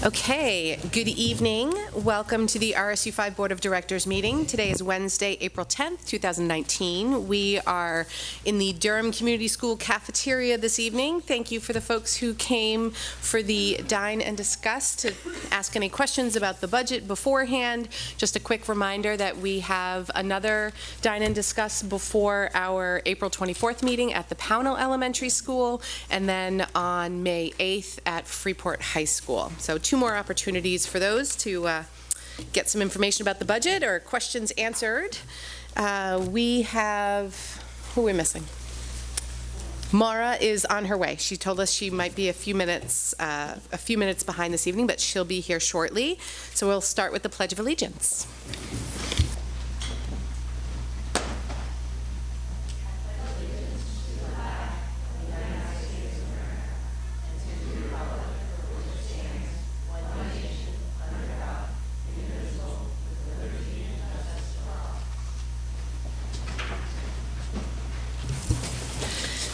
Okay, good evening. Welcome to the RSU 5 Board of Directors meeting. Today is Wednesday, April 10th, 2019. We are in the Durham Community School cafeteria this evening. Thank you for the folks who came for the Dine and Discuss to ask any questions about the budget beforehand. Just a quick reminder that we have another Dine and Discuss before our April 24th meeting at the Pownell Elementary School, and then on May 8th at Freeport High School. So two more opportunities for those to get some information about the budget or questions answered. We have, who are we missing? Mara is on her way. She told us she might be a few minutes behind this evening, but she'll be here shortly. So we'll start with the Pledge of Allegiance.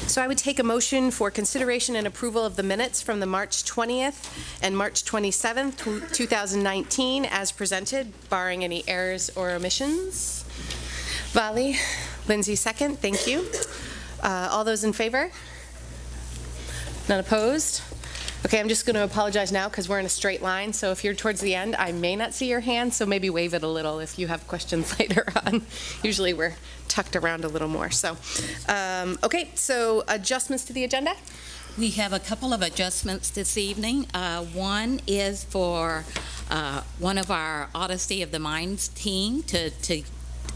So I would take a motion for consideration and approval of the minutes from the March 20th and March 27th, 2019 as presented, barring any errors or omissions. Vali, Lindsay second, thank you. All those in favor? None opposed? Okay, I'm just going to apologize now because we're in a straight line, so if you're towards the end, I may not see your hand, so maybe wave it a little if you have questions later on. Usually we're tucked around a little more. So, okay, so adjustments to the agenda? We have a couple of adjustments this evening. One is for one of our Odyssey of the Minds team to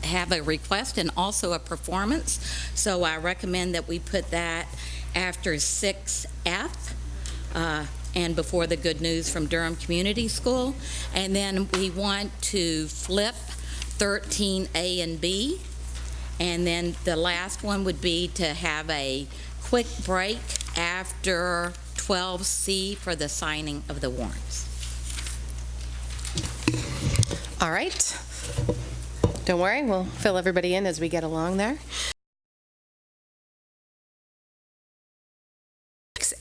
have a request and also a performance. So I recommend that we put that after 6F. And before the good news from Durham Community School. And then we want to flip 13A and B. And then the last one would be to have a quick break after 12C for the signing of the warrants. All right. Don't worry, we'll fill everybody in as we get along there.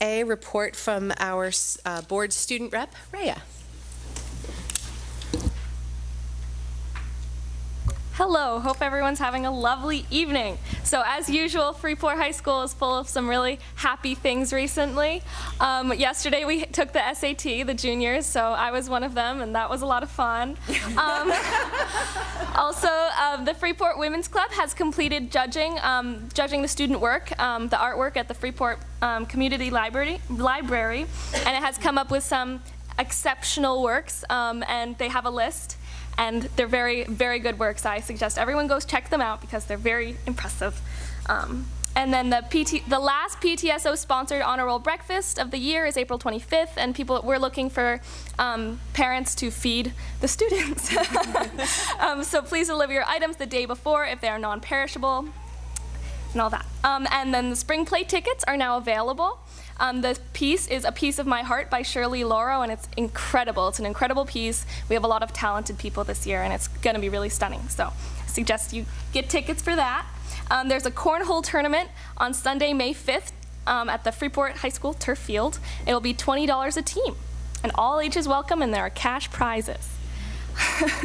A report from our board student rep, Rhea. Hello, hope everyone's having a lovely evening. So as usual, Freeport High School is full of some really happy things recently. Yesterday we took the SAT, the juniors, so I was one of them, and that was a lot of fun. Also, the Freeport Women's Club has completed judging the student work, the artwork at the Freeport Community Library, and it has come up with some exceptional works, and they have a list. And they're very, very good works. I suggest everyone goes check them out because they're very impressive. And then the last PTSO sponsored honor roll breakfast of the year is April 25th, and we're looking for parents to feed the students. So please deliver your items the day before if they are non-perishable and all that. And then the spring play tickets are now available. The piece is A Piece of My Heart by Shirley Lauro, and it's incredible. It's an incredible piece. We have a lot of talented people this year, and it's going to be really stunning. So I suggest you get tickets for that. There's a cornhole tournament on Sunday, May 5th at the Freeport High School turf field. It'll be $20 a team, and all ages welcome, and there are cash prizes.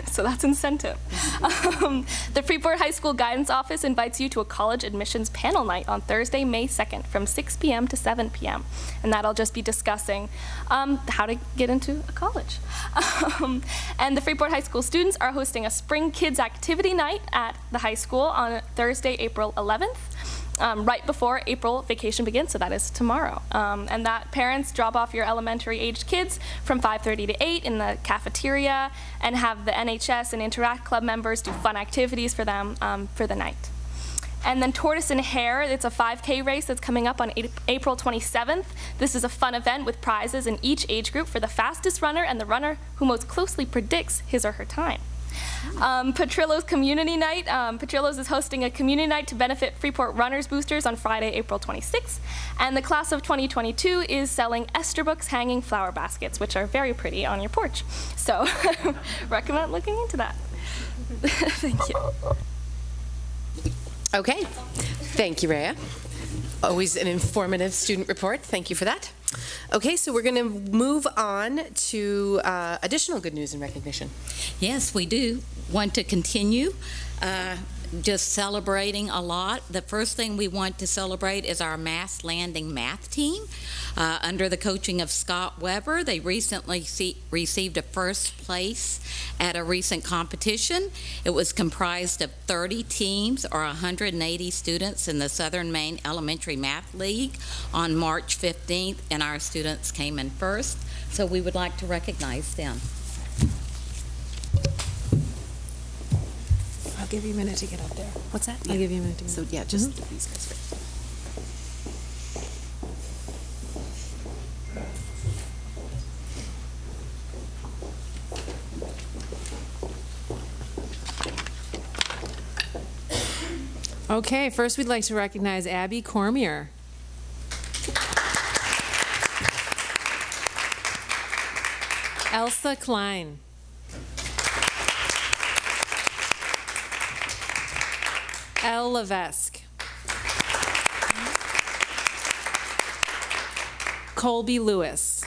So that's incentive. The Freeport High School Guidance Office invites you to a college admissions panel night on Thursday, May 2nd from 6 p.m. to 7 p.m. And that'll just be discussing how to get into a college. And the Freeport High School students are hosting a Spring Kids Activity Night at the high school on Thursday, April 11th. Right before April vacation begins, so that is tomorrow. And that parents drop off your elementary-aged kids from 5:30 to 8 in the cafeteria and have the NHS and Interact Club members do fun activities for them for the night. And then Tortoise and Hare, it's a 5K race that's coming up on April 27th. This is a fun event with prizes in each age group for the fastest runner and the runner who most closely predicts his or her time. Petrillo's Community Night. Petrillo's is hosting a community night to benefit Freeport Runners Boosters on Friday, April 26th. And the class of 2022 is selling Esterbrook's hanging flower baskets, which are very pretty on your porch. So recommend looking into that. Thank you. Okay, thank you, Rhea. Always an informative student report. Thank you for that. Okay, so we're going to move on to additional good news and recognition. Yes, we do want to continue just celebrating a lot. The first thing we want to celebrate is our Mass Landing math team. Under the coaching of Scott Weber, they recently received a first place at a recent competition. It was comprised of 30 teams or 180 students in the Southern Maine Elementary Math League on March 15th, and our students came in first. So we would like to recognize them. I'll give you a minute to get up there. What's that? I'll give you a minute to get So, up. yeah, just these guys first. Okay, first we'd like to recognize Abby Cormier. Elsa Klein. Elle Levesque. Colby Lewis.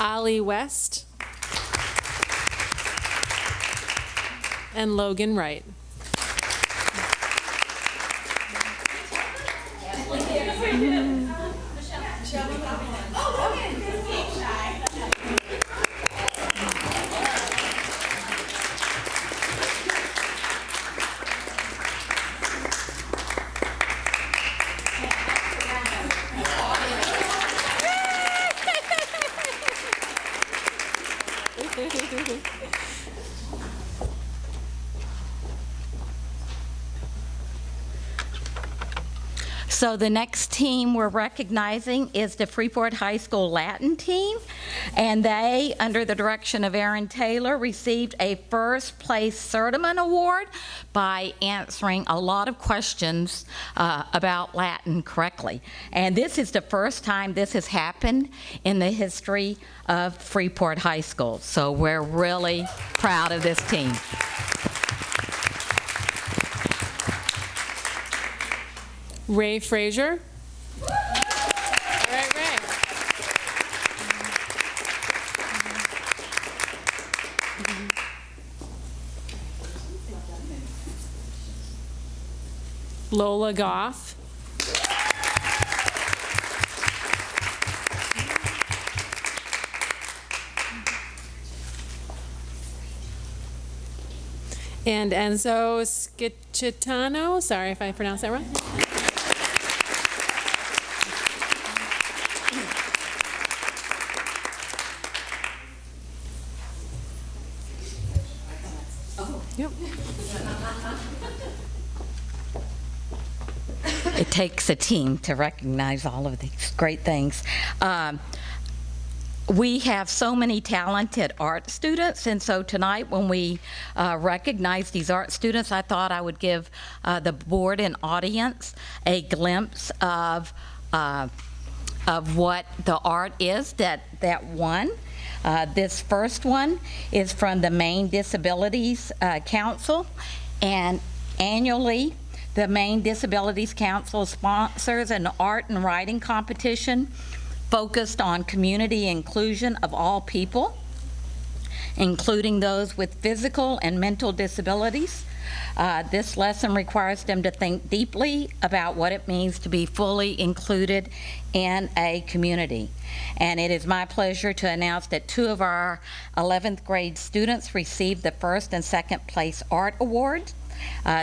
Ollie West. And Logan Wright. So the next team we're recognizing is the Freeport High School Latin team, and they, under the direction of Aaron Taylor, received a first place Certamen Award by answering a lot of questions about Latin correctly. And this is the first time this has happened in the history of Freeport High School. So we're really proud of this team. Ray Frazier. All right, Ray. Lola Goff. And Enzo Scicitano. Sorry if I pronounced that wrong. Yep. It takes a team to recognize all of these great things. We have so many talented art students, and so tonight when we recognize these art students, I thought I would give the board and audience a glimpse of what the art is that won. This first one is from the Maine Disabilities Council, and annually the Maine Disabilities Council sponsors an art and writing competition focused on community inclusion of all people, including those with physical and mental disabilities. This lesson requires them to think deeply about what it means to be fully included in a community. And it is my pleasure to announce that 2 of our 11th grade students received the first and second place art awards.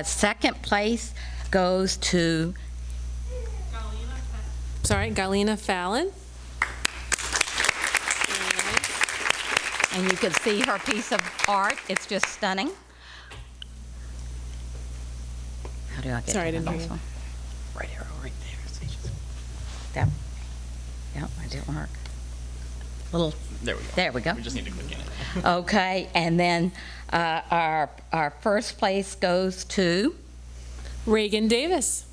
Second place goes to Galena Fallon. and you can see her piece of art. It's just stunning. How do I get Sorry, I to didn't the hear next you. one? Right arrow right there. Yep. Yep, it didn't work. Little, There we go. there we go. We just need to click in it. Okay, and then our first place goes to Reagan Davis.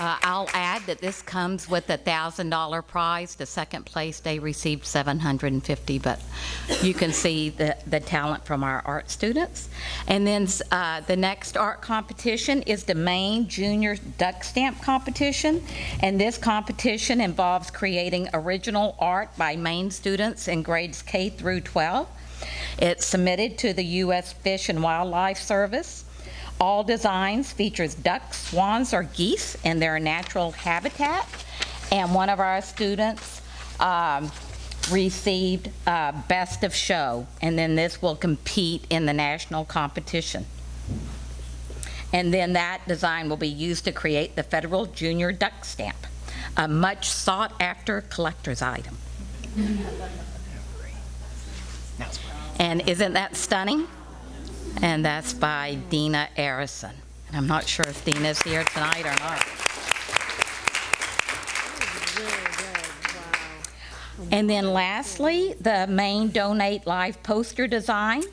I'll add that this comes with a $1,000 prize. The second place, they received $750, but you can see the talent from our art students. And then the next art competition is the Maine Junior Duck Stamp Competition, and this competition involves creating original art by Maine students in grades K through 12. It's submitted to the U.S. Fish and Wildlife Service. All designs features ducks, swans, or geese in their natural habitat. And one of our students received Best of Show, and then this will compete in the national competition. And then that design will be used to create the Federal Junior Duck Stamp, a much sought-after collector's item. And isn't that stunning? And that's by Dina Arison. And I'm not sure if Dina's here tonight or not. And then lastly, the Maine Donate Live poster design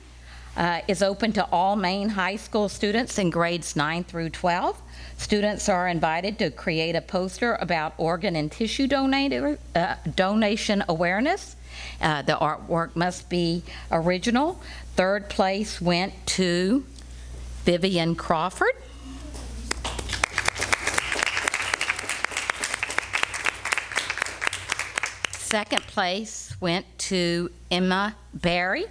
is open to all Maine high school students in grades 9 through 12. Students are invited to create a poster about organ and tissue donation awareness. The artwork must be original. Third place went to Vivian Crawford. Second place went to Emma Barry.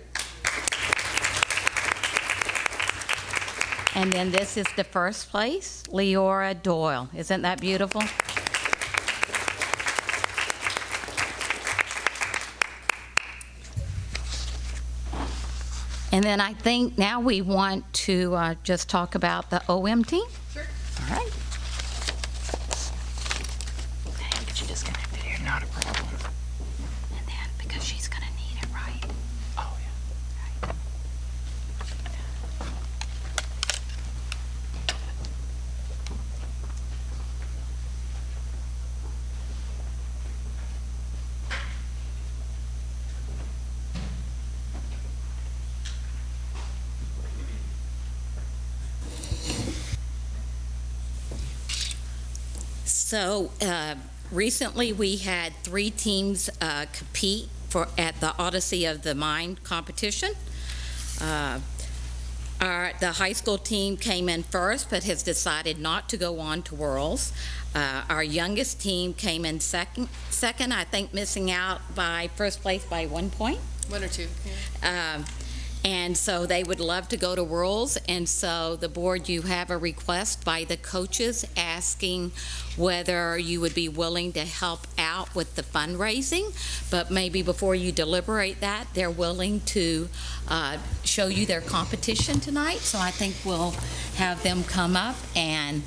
And then this is the first place, Leora Doyle. Isn't that beautiful? And then I think now we want to just talk about the OM team. Sure. All right. Get you disconnected here. Not a problem. And then, because she's going to need it, right? Oh, yeah. Right. So recently we had 3 teams compete at the Odyssey of the Mind competition. The high school team came in first but has decided not to go on to Worlds. Our youngest team came in second, I think, missing out by first place by 1 point. 1 or 2. Yeah. And so they would love to go to Worlds, and so the board, you have a request by the coaches asking whether you would be willing to help out with the fundraising, but maybe before you deliberate that, they're willing to show you their competition tonight, so I think we'll have them come up and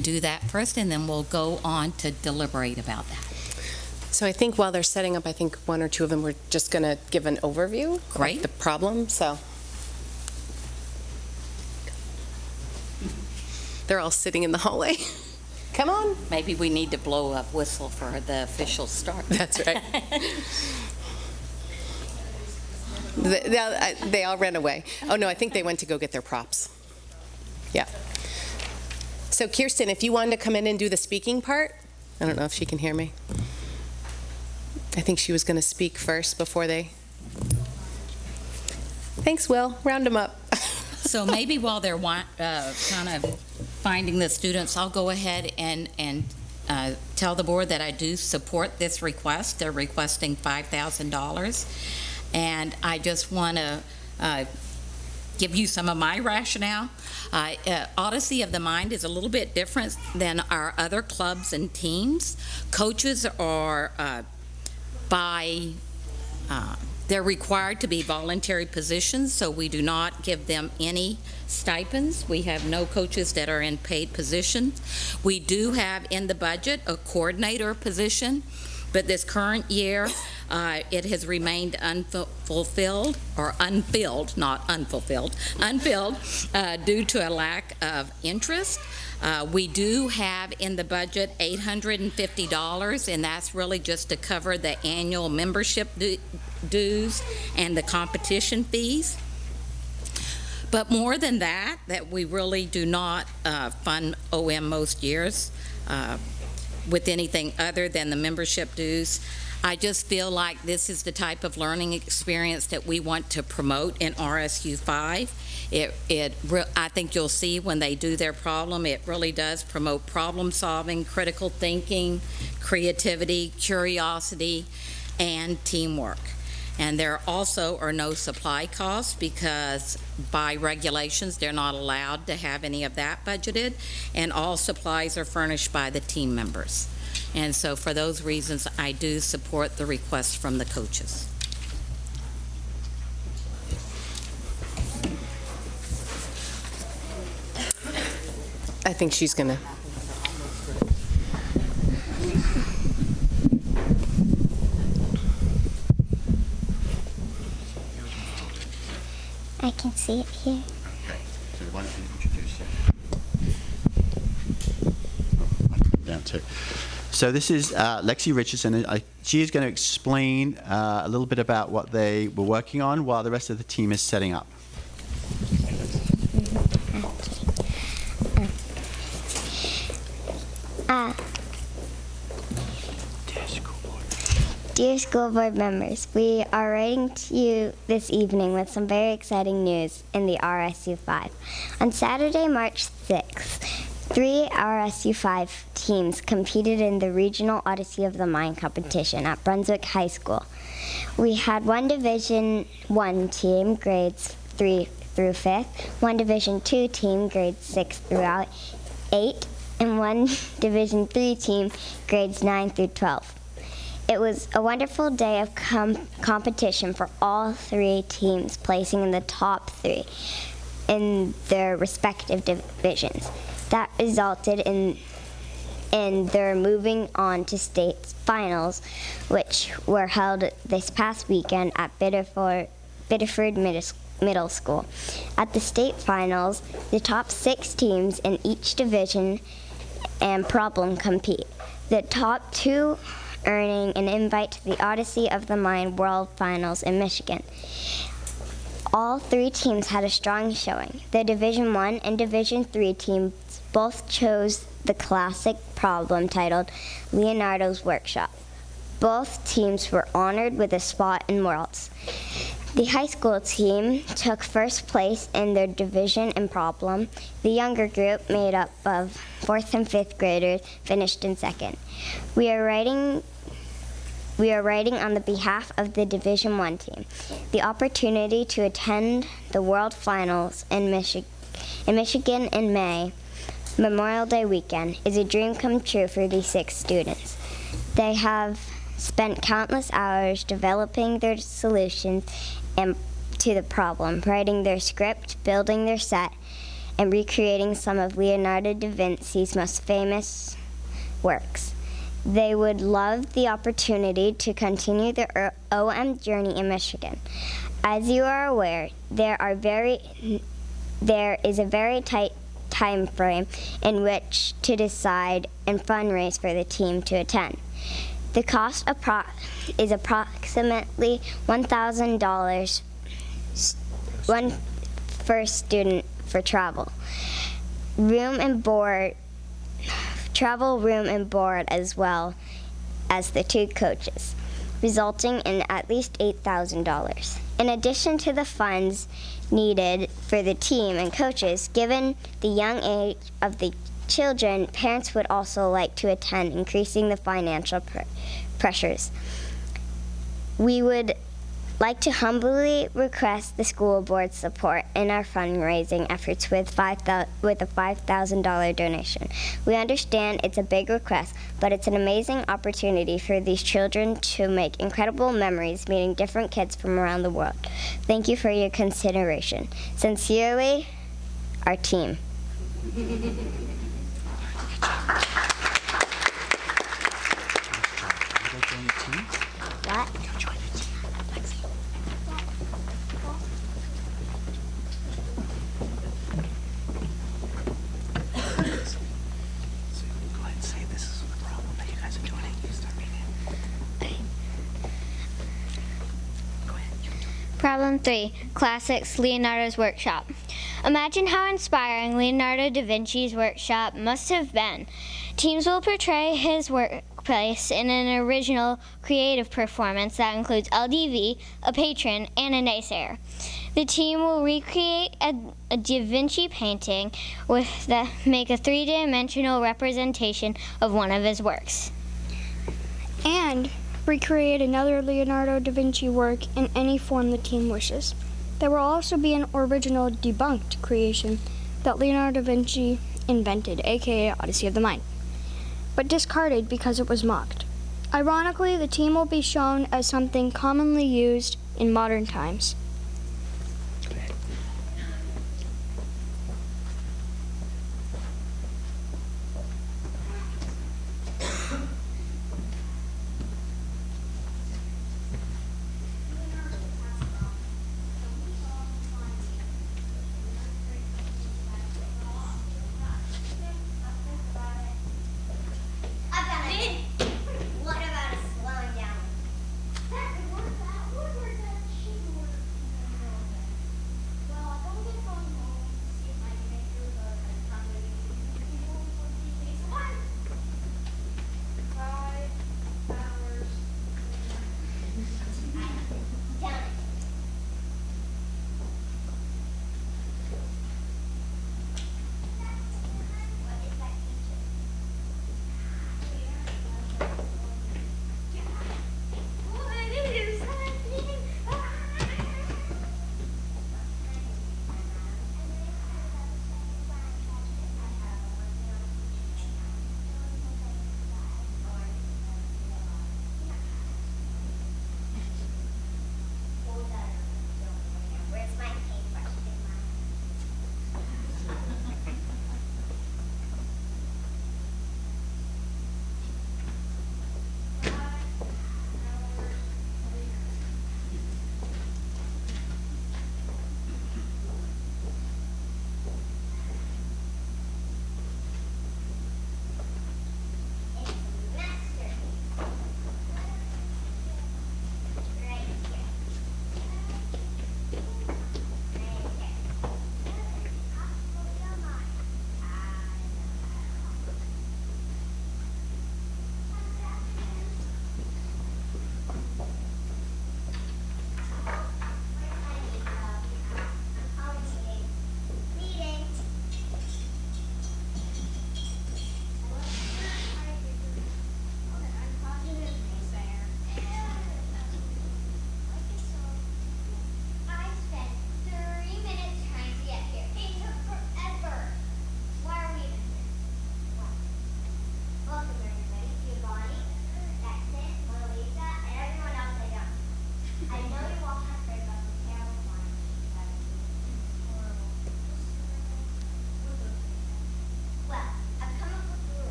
do that first, and then we'll go on to deliberate about that. So I think while they're setting up, I think 1 or 2 of them were just going to give an overview Great. of the problem. So they're all sitting in the hallway. Come on. Maybe we need to blow a whistle for the official start. That's right. They all ran away. Oh, no, I think they went to go get their props. Yeah. So Kirsten, if you wanted to come in and do the speaking part, I don't know if she can hear me. I think she was going to speak first before they... Thanks, Will. Round them up. So maybe while they're kind of finding the students, I'll go ahead and tell the board that I do support this request. They're requesting $5,000. And I just want to give you some of my rationale. Odyssey of the Mind is a little bit different than our other clubs and teams. Coaches are they're required to be voluntary positions, so we do not give them any stipends. We have no coaches that are in paid positions. We do have in the budget a coordinator position, but this current year it has remained unfulfilled, or unfilled, not unfulfilled, unfilled due to a lack of interest. We do have in the budget $850, and that's really just to cover the annual membership dues and the competition fees. But more than that we really do not fund OM most years. with anything other than the membership dues. I just feel like this is the type of learning experience that we want to promote in RSU 5. I think you'll see when they do their problem, it really does promote problem solving, critical thinking, creativity, curiosity, and teamwork. And there also are no supply costs because by regulations, they're not allowed to have any of that budgeted, and all supplies are furnished by the team members. And so for those reasons, I do support the request from the coaches. I think she's going to. I can see it here. So why don't you introduce it? Down too. So this is Lexi Richardson. She is going to explain a little bit about what they were working on while the rest of the team is setting up. Dear school board members, we are writing to you this evening with some very exciting news in the RSU 5. On Saturday, March 6th, 3 RSU 5 teams competed in the Regional Odyssey of the Mind competition at Brunswick High School. We had one Division 1 team, grades 3 through 5th, one Division 2 team, grades 6 through 8, and one Division 3 team, grades 9 through 12. It was a wonderful day of competition for all 3 teams placing in the top 3 in their respective divisions. That resulted in their moving on to state finals, which were held this past weekend at Biddeford Middle School. At the state finals, the top 6 teams in each division and problem compete. The top 2 earning an invite to the Odyssey of the Mind World Finals in Michigan. All 3 teams had a strong showing. The Division 1 and Division 3 teams both chose the classic problem titled Leonardo's Workshop. Both teams were honored with a spot in Worlds. The high school team took first place in their division in problem. The younger group, made up of 4th and 5th graders, finished in second. We are writing on the behalf of the Division 1 team. The opportunity to attend the World Finals in Michigan in May, Memorial Day weekend, is a dream come true for these 6 students. They have spent countless hours developing their solutions to the problem, writing their script, building their set, and recreating some of Leonardo da Vinci's most famous works. They would love the opportunity to continue their OM journey in Michigan. As you are aware, there is a very tight time frame in which to decide and fundraise for the team to attend. The cost is approximately $1,000 per student for travel. Travel, room, and board, as well as the 2 coaches, resulting in at least $8,000. In addition to the funds needed for the team and coaches, given the young age of the children, parents would also like to attend, increasing the financial pressures. We would like to humbly request the school board's support in our fundraising efforts with a $5,000 donation. We understand it's a big request, but it's an amazing opportunity for these children to make incredible memories meeting different kids from around the world. Thank you for your consideration. Sincerely, our team. What? Problem Zone 3, Classics, Leonardo's Workshop. Imagine how inspiring Leonardo da Vinci's workshop must have been. Teams will portray his workplace in an original, creative performance that includes LDV, a patron, and a naysayer. The team will recreate a Da Vinci painting make a three-dimensional representation of one of his works. And recreate another Leonardo da Vinci work in any form the team wishes. There will also be an original debunked creation that Leonardo da Vinci invented, aka Odyssey of the Mind, but discarded because it was mocked. Ironically, the team will be shown as something commonly used in modern times. What about slowing down?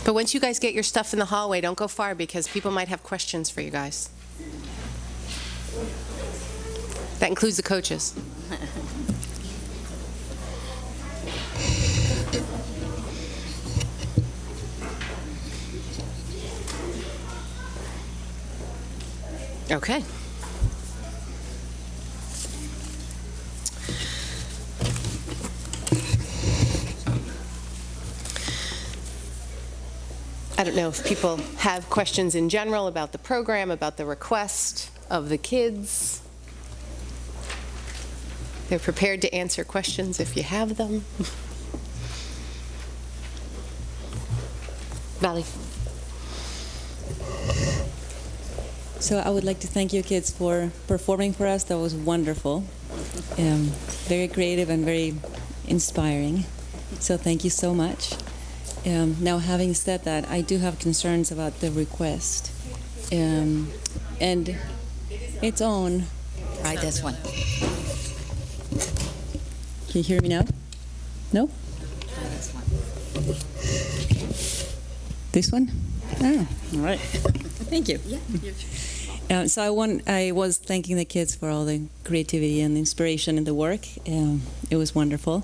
But once you guys get your stuff in the hallway, don't go far because people might have questions for you guys. That includes the coaches. Okay. I don't know if people have questions in general about the program, about the request of the kids. They're prepared to answer questions if you have them. Valley. So I would like to thank you kids for performing for us. That was wonderful. Very creative and very inspiring. So thank you so much. Now, having said that, I do have concerns about the request. And its own. Try this one. Can you hear me now? No? Try this one. This one? Oh, all right. Thank you. Yeah. So I was thanking the kids for all the creativity and the inspiration in the work. It was wonderful.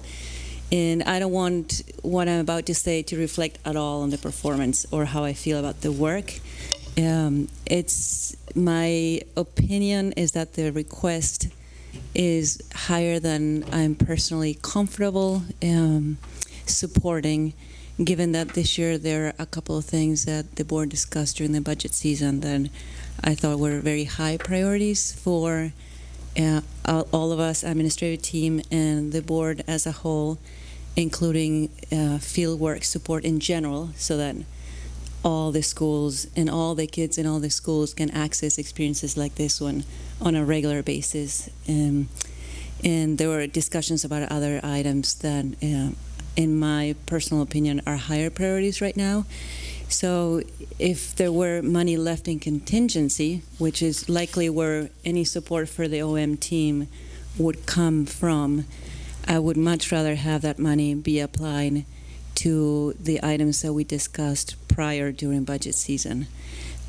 And I don't want what I'm about to say to reflect at all on the performance or how I feel about the work. It's my opinion is that the request is higher than I'm personally comfortable supporting, given that this year there are a couple of things that the board discussed during the budget season that I thought were very high priorities for all of us, administrative team, and the board as a whole, including field work support in general, so that all the schools and all the kids in all the schools can access experiences like this one on a regular basis. And there were discussions about other items that, in my personal opinion, are higher priorities right now. So if there were money left in contingency, which is likely where any support for the OM team would come from, I would much rather have that money be applied to the items that we discussed prior during budget season.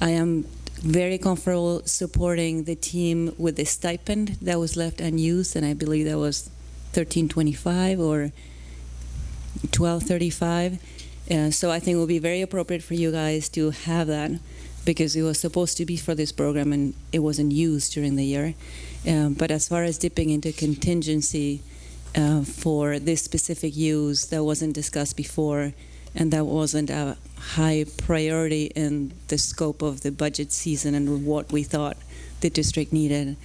I am very comfortable supporting the team with the stipend that was left unused, and I believe that was $13.25 or $12.35. So I think it would be very appropriate for you guys to have that, because it was supposed to be for this program and it wasn't used during the year. But as far as dipping into contingency for this specific use that wasn't discussed before and that wasn't a high priority in the scope of the budget season and what we thought the district needed,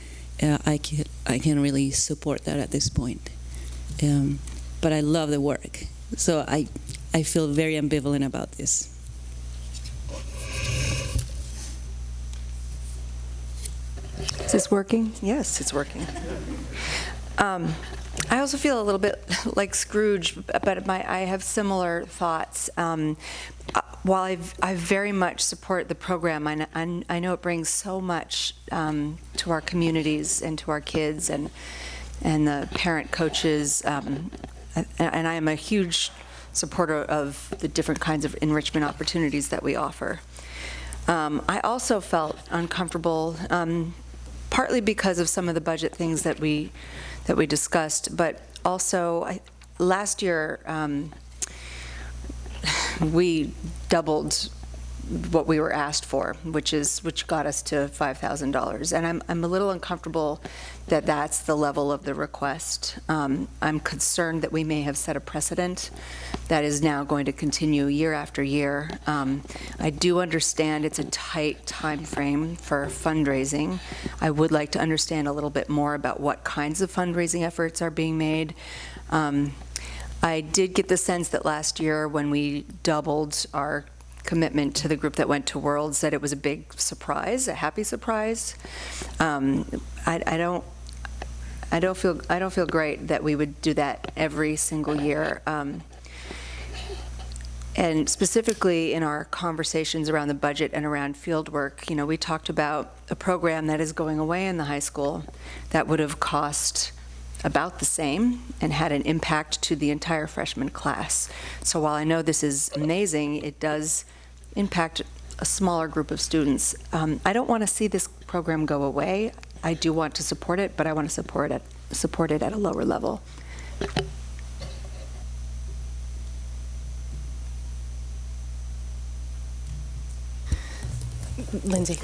I can't really support that at this point. But I love the work. So I feel very ambivalent about this. Is this working? Yes, it's working. I also feel a little bit like Scrooge, but I have similar thoughts. While I very much support the program, I know it brings so much to our communities and to our kids and the parent coaches, and I am a huge supporter of the different kinds of enrichment opportunities that we offer. I also felt uncomfortable, partly because of some of the budget things that we discussed, but also last year we doubled what we were asked for, which got us to $5,000, and I'm a little uncomfortable that that's the level of the request. I'm concerned that we may have set a precedent that is now going to continue year after year. I do understand it's a tight time frame for fundraising. I would like to understand a little bit more about what kinds of fundraising efforts are being made. I did get the sense that last year when we doubled our commitment to the group that went to Worlds, that it was a big surprise, a happy surprise. I don't feel great that we would do that every single year. And specifically in our conversations around the budget and around field work, we talked about a program that is going away in the high school that would have cost about the same and had an impact to the entire freshman class. So while I know this is amazing, it does impact a smaller group of students. I don't want to see this program go away. I do want to support it, but I want to support it at a lower level. Lindsay.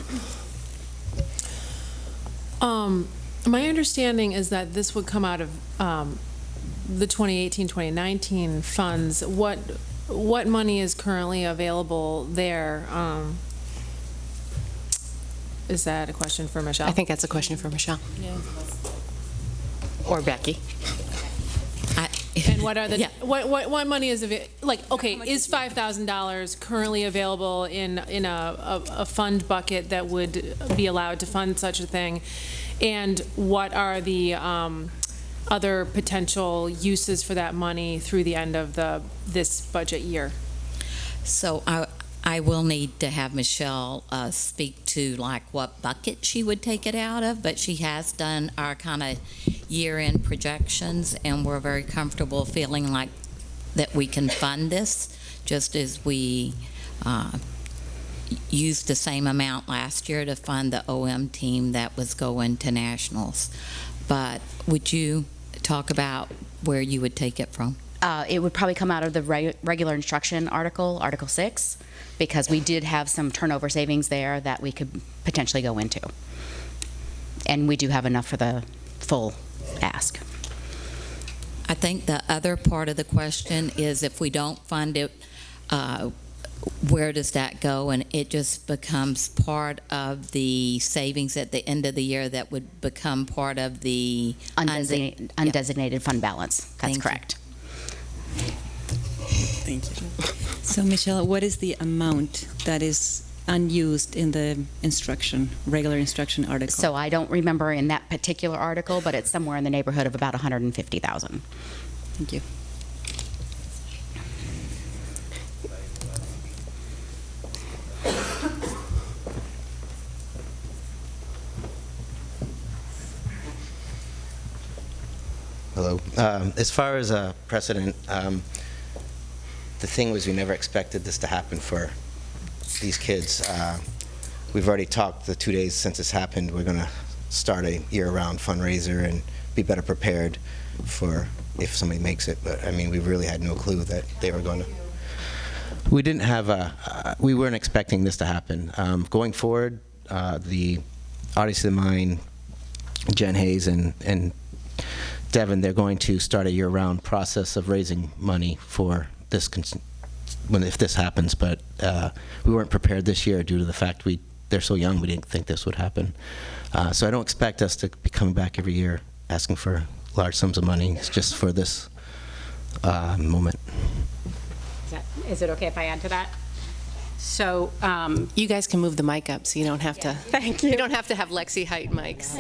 My understanding is that this would come out of the 2018-2019 funds. What money is currently available there? Is that a question for Michelle? I think that's a question for Michelle. Or Becky. And what are the Yeah. what money is is $5,000 currently available in a fund bucket that would be allowed to fund such a thing, and what are the other potential uses for that money through the end of this budget year? So I will need to have Michelle speak to like what bucket she would take it out of, but she has done our kind of year-end projections, and we're very comfortable feeling like that we can fund this, just as we used the same amount last year to fund the OM team that was going to nationals. But would you talk about where you would take it from? It would probably come out of the regular instruction Article 6, because we did have some turnover savings there that we could potentially go into. And we do have enough for the full ask. I think the other part of the question is if we don't fund it, where does that go? And it just becomes part of the savings at the end of the year that would become part of the Undesignated fund balance. That's correct. Thank you. So, Michelle, what is the amount that is unused in the regular instruction article? So I don't remember in that particular article, but it's somewhere in the neighborhood of about $150,000. Thank you. Hello. As far as a precedent, the thing was we never expected this to happen for these kids. We've already talked the 2 days since this happened. We're going to start a year-round fundraiser and be better prepared for if somebody makes it. But I mean, we really had no clue that they were going to. We didn't have we weren't expecting this to happen. Going forward, the Odyssey of the Mind, Jen Hayes and Devin, they're going to start a year-round process of raising money for this if this happens. But we weren't prepared this year due to the fact they're so young. We didn't think this would happen. So I don't expect us to be coming back every year asking for large sums of money. It's just for this moment. Is it okay if I add to that? So you guys can move the mic up, so you don't have to. Thank you. You don't have to have Lexi height mics.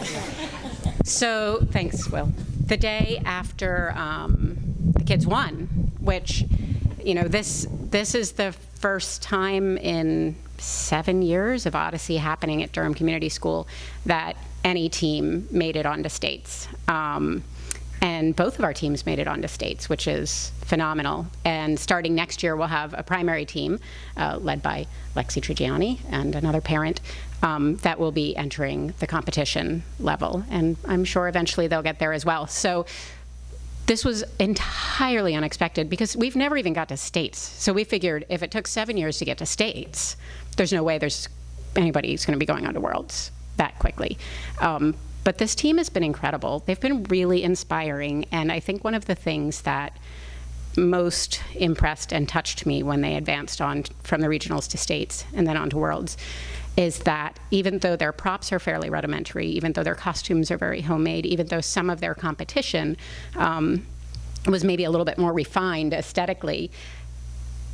So thanks, Will. The day after the kids won, which, this is the first time in 7 years of Odyssey happening at Durham Community School that any team made it onto states. And both of our teams made it onto states, which is phenomenal. And starting next year, we'll have a primary team led by Lexi Trigiani and another parent that will be entering the competition level. And I'm sure eventually they'll get there as well. So this was entirely unexpected because we've never even got to states. So we figured if it took 7 years to get to states, there's no way there's anybody who's going to be going on to Worlds that quickly. But this team has been incredible. They've been really inspiring. And I think one of the things that most impressed and touched me when they advanced on from the regionals to states and then on to Worlds is that even though their props are fairly rudimentary, even though their costumes are very homemade, even though some of their competition was maybe a little bit more refined aesthetically,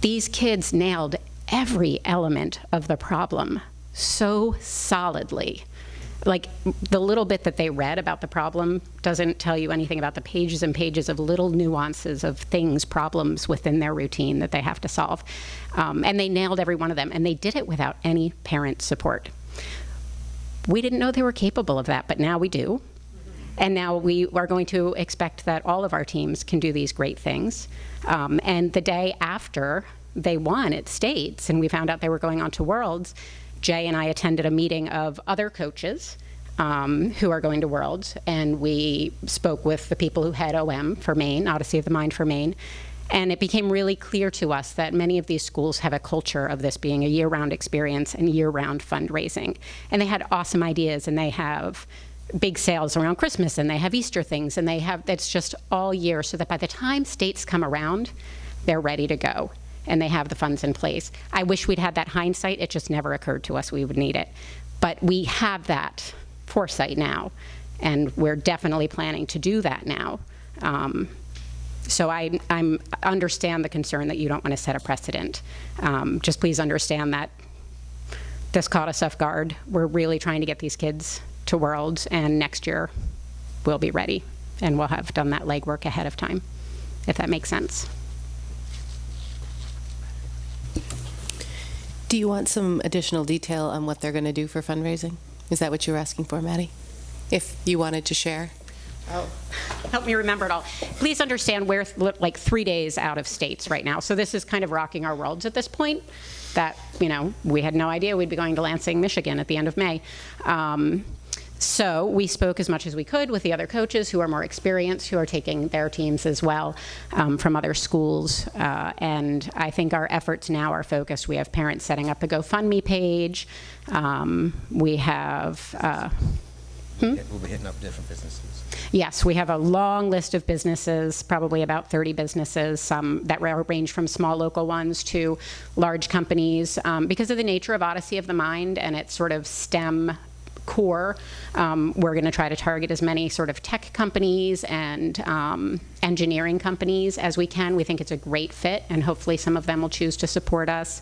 these kids nailed every element of the problem so solidly. Like, the little bit that they read about the problem doesn't tell you anything about the pages and pages of little nuances of things, problems within their routine that they have to solve. And they nailed every one of them, and they did it without any parent support. We didn't know they were capable of that, but now we do. And now we are going to expect that all of our teams can do these great things. And the day after they won at States and we found out they were going on to Worlds, Jay and I attended a meeting of other coaches who are going to Worlds, and we spoke with the people who head OM for Maine, Odyssey of the Mind for Maine, and it became really clear to us that many of these schools have a culture of this being a year-round experience and year-round fundraising. And they had awesome ideas, and they have big sales around Christmas, and they have Easter things, and it's just all year, so that by the time States come around, they're ready to go, and they have the funds in place. I wish we'd had that hindsight. It just never occurred to us we would need it. But we have that foresight now, and we're definitely planning to do that now. So I understand the concern that you don't want to set a precedent. Just please understand that this caught us off guard. We're really trying to get these kids to Worlds, and next year we'll be ready, and we'll have done that legwork ahead of time, if that makes sense. Do you want some additional detail on what they're going to do for fundraising? Is that what you were asking for, Maddie? If you wanted to share. Oh, help me remember it all. Please understand we're like 3 days out of States right now, so this is kind of rocking our worlds at this point. That, we had no idea we'd be going to Lansing, Michigan at the end of May. So we spoke as much as we could with the other coaches who are more experienced, who are taking their teams as well from other schools. And I think our efforts now are focused. We have parents setting up a GoFundMe page. We have... We'll be hitting up different businesses. Yes, we have a long list of businesses, probably about 30 businesses, some that range from small local ones to large companies. Because of the nature of Odyssey of the Mind and its sort of STEM core, we're going to try to target as many sort of tech companies and engineering companies as we can. We think it's a great fit, and hopefully some of them will choose to support us.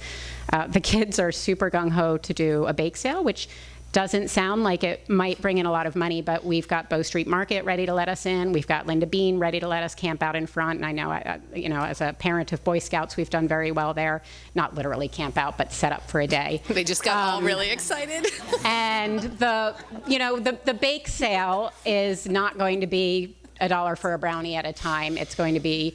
The kids are super gung-ho to do a bake sale, which doesn't sound like it might bring in a lot of money, but we've got Bow Street Market ready to let us in. We've got Linda Bean ready to let us camp out in front. And I know, as a parent of Boy Scouts, we've done very well there. Not literally camp out, but set up for a day. They just got all really excited. And the bake sale is not going to be $1 for a brownie at a time. It's going to be,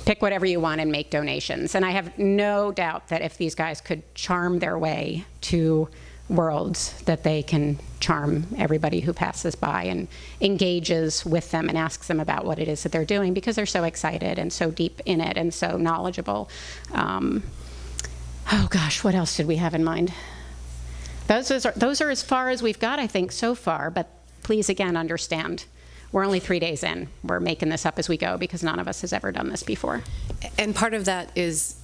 pick whatever you want and make donations. And I have no doubt that if these guys could charm their way to Worlds, that they can charm everybody who passes by and engages with them and asks them about what it is that they're doing, because they're so excited and so deep in it and so knowledgeable. Oh gosh, what else did we have in mind? Those are as far as we've got, I think, so far, but please again understand, we're only 3 days in. We're making this up as we go because none of us has ever done this before. And part of that is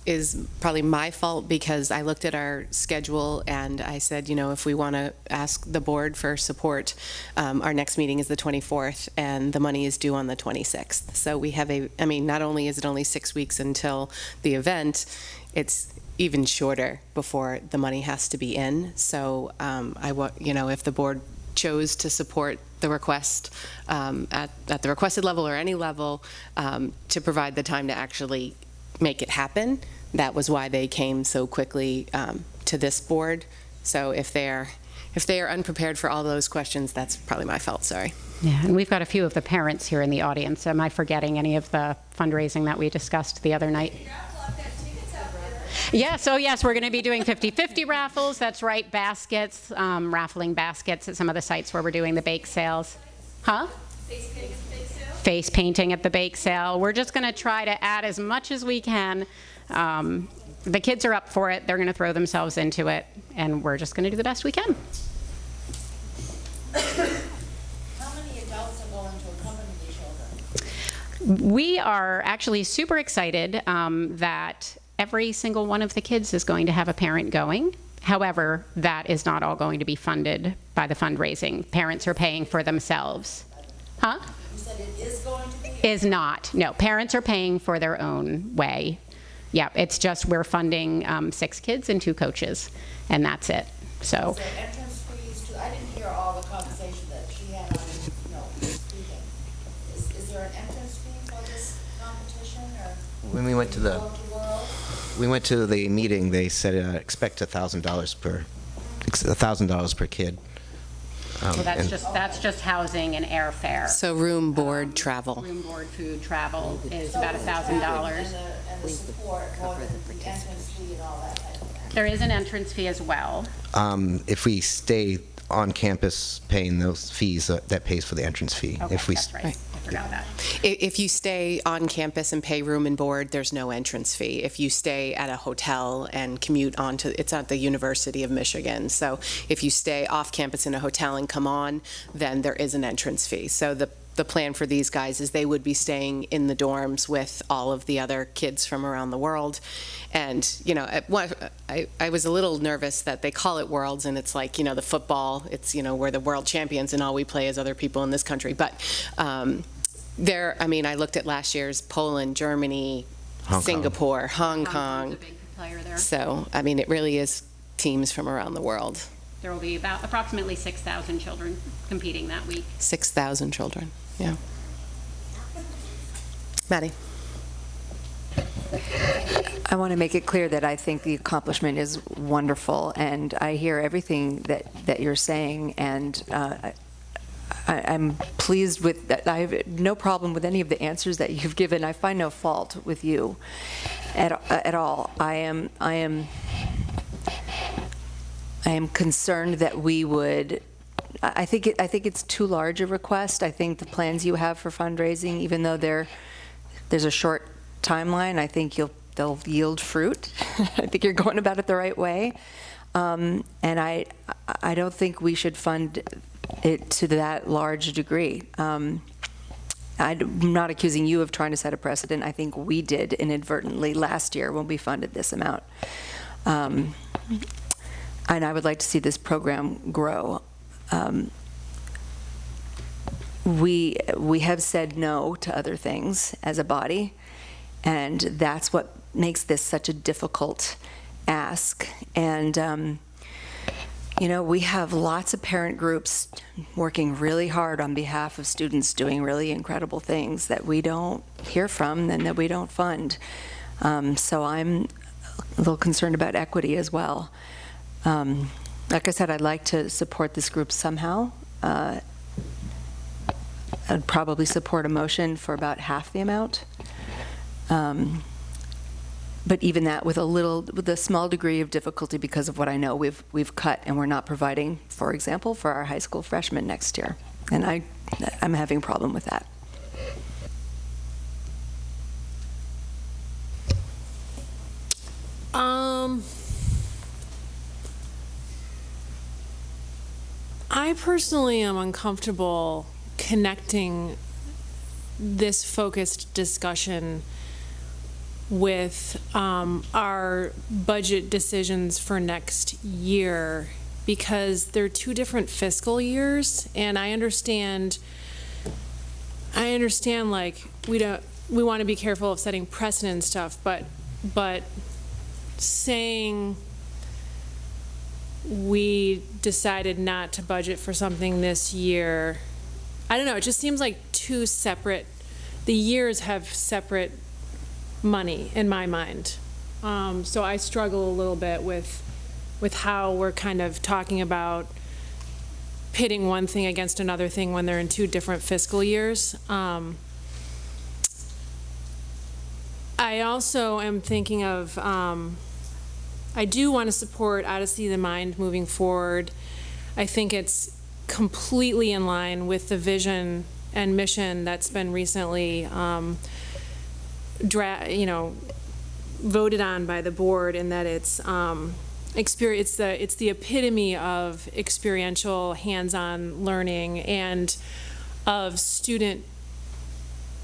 probably my fault, because I looked at our schedule and I said, if we want to ask the board for support, our next meeting is the 24th and the money is due on the 26th. So we have not only is it only 6 weeks until the event, it's even shorter before the money has to be in. So if the board chose to support the request at the requested level or any level, to provide the time to actually make it happen. That was why they came so quickly to this board. So if they are unprepared for all those questions, that's probably my fault. Sorry. Yeah, and we've got a few of the parents here in the audience. Am I forgetting any of the fundraising that we discussed the other night? Yes, we're going to be doing 50-50 raffles. That's right, baskets, raffling baskets at some of the sites where we're doing the bake sales. Huh? Face painting at the bake sale. We're just going to try to add as much as we can. The kids are up for it. They're going to throw themselves into it, and we're just going to do the best we can. How many adults are going to accompany the children? We are actually super excited that every single one of the kids is going to have a parent going. However, that is not all going to be funded by the fundraising. Parents are paying for themselves. Huh? You said it is going to be? Is not. No, parents are paying for their own way. Yeah, it's just we're funding 6 kids and 2 coaches, and that's it. So. Is there entrance fees too? I didn't hear all the conversation that she had on speaking. Is there an entrance fee for this competition, or When we went to the meeting, they said expect $1,000 per kid. So and- that's just housing and airfare. So room, board, travel. Room, board, food, travel is about $1,000. And the support, more than the entrance fee and all that type of thing. There is an entrance fee as well. If we stay on campus paying those fees, that pays for the entrance fee. Okay, If we that's right. I forgot that. If you stay on campus and pay room and board, there's no entrance fee. If you stay at a hotel and commute onto, it's at the University of Michigan. So if you stay off campus in a hotel and come on, then there is an entrance fee. So the plan for these guys is they would be staying in the dorms with all of the other kids from around the world. And, you know, I was a little nervous that they call it Worlds, and it's like, you know, the football, it's, you know, we're the world champions and all we play is other people in this country. But I mean, I looked at last year's Poland, Germany, Hong Kong. Singapore, Hong Kong. Kong's a big player there. So, I mean, it really is teams from around the world. There will be about approximately 6,000 children competing that week. 6,000 children, yeah. Maddie? I want to make it clear that I think the accomplishment is wonderful, and I hear everything that you're saying, and I'm pleased with that. I have no problem with any of the answers that you've given. I find no fault with you at all. I am concerned that we would. I think it's too large a request. I think the plans you have for fundraising, even though there's a short timeline, I think they'll yield fruit. I think you're going about it the right way, and I don't think we should fund it to that large a degree. I'm not accusing you of trying to set a precedent. I think we did inadvertently last year when we funded this amount, and I would like to see this program grow. We have said no to other things as a body, and that's what makes this such a difficult ask. And you know, we have lots of parent groups working really hard on behalf of students doing really incredible things that we don't hear from and that we don't fund. So I'm a little concerned about equity as well. Like I said, I'd like to support this group somehow. I'd probably support a motion for about half the amount. But even that with a small degree of difficulty because of what I know we've cut and we're not providing, for example, for our high school freshmen next year. And I'm having a problem with that. I personally am uncomfortable connecting this focused discussion with our budget decisions for next year because they're two different fiscal years, and I understand like we want to be careful of setting precedent and stuff, but saying we decided not to budget for something this year, I don't know, it just seems like two separate, the years have separate money in my mind. So I struggle a little bit with how we're kind of talking about pitting one thing against another thing when they're in two different fiscal years. I also am thinking of, I do want to support Odyssey of the Mind moving forward. I think it's completely in line with the vision and mission that's been recently voted on by the board, and that it's it's the epitome of experiential hands-on learning and of student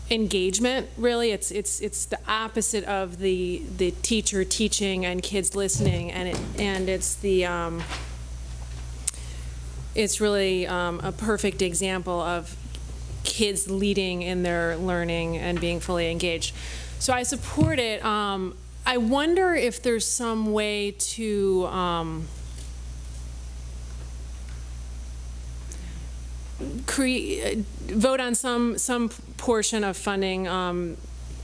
engagement. Really, it's the opposite of the teacher teaching and kids listening, and it's really a perfect example of kids leading in their learning and being fully engaged. So I support it. I wonder if there's some way to vote on some portion of funding. I'm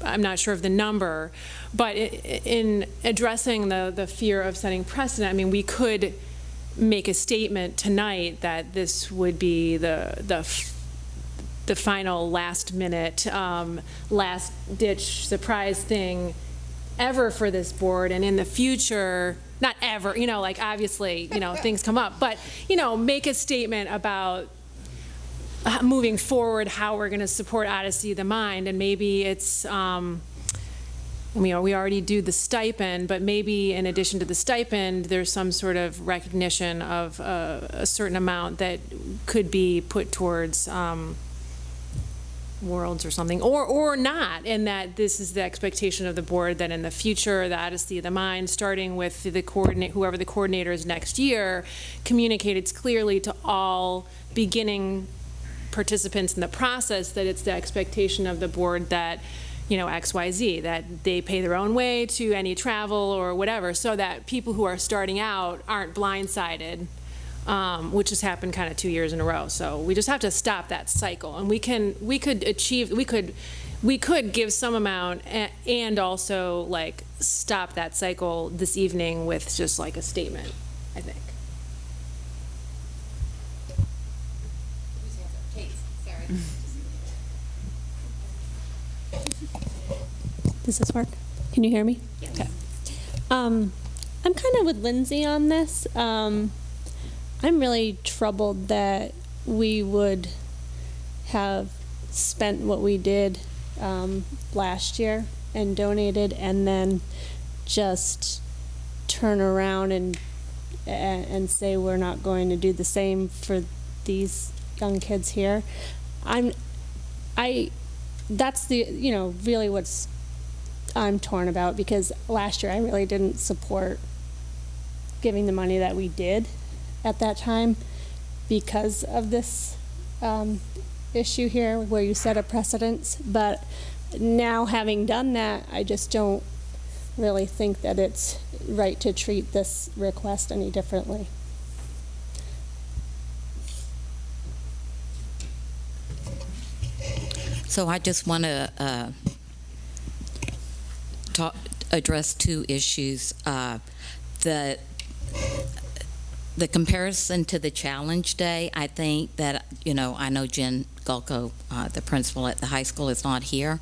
not sure of the number, but in addressing the fear of setting precedent, I mean, we could make a statement tonight that this would be the final last-minute, last-ditch surprise thing ever for this board, and in the future, not ever, like obviously, things come up, but, make a statement about moving forward, how we're going to support Odyssey of the Mind, and maybe it's, we already do the stipend, but maybe in addition to the stipend, there's some sort of recognition of a certain amount that could be put towards Worlds or something, or not, and that this is the expectation of the board that in the future, the Odyssey of the Mind, starting with the whoever the coordinator is next year, communicated clearly to all beginning participants in the process that it's the expectation of the board that, XYZ, that they pay their own way to any travel or whatever, so that people who are starting out aren't blindsided, which has happened kind of 2 years in a row. So we just have to stop that cycle, and we could give some amount and also like stop that cycle this evening with just like a statement, I think. Does this work? Can you hear me? Yeah. Okay. I'm kind of with Lindsay on this. I'm really troubled that we would have spent what we did last year and donated, and then just turn around and say we're not going to do the same for these young kids here. That's the, really what's I'm torn about, because last year I really didn't support giving the money that we did at that time because of this issue here where you set a precedence. But now, having done that, I just don't really think that it's right to treat this request any differently. So I just want to address two issues. The comparison to the Challenge Day, I think that, I know Jen Gulko, the principal at the high school, is not here,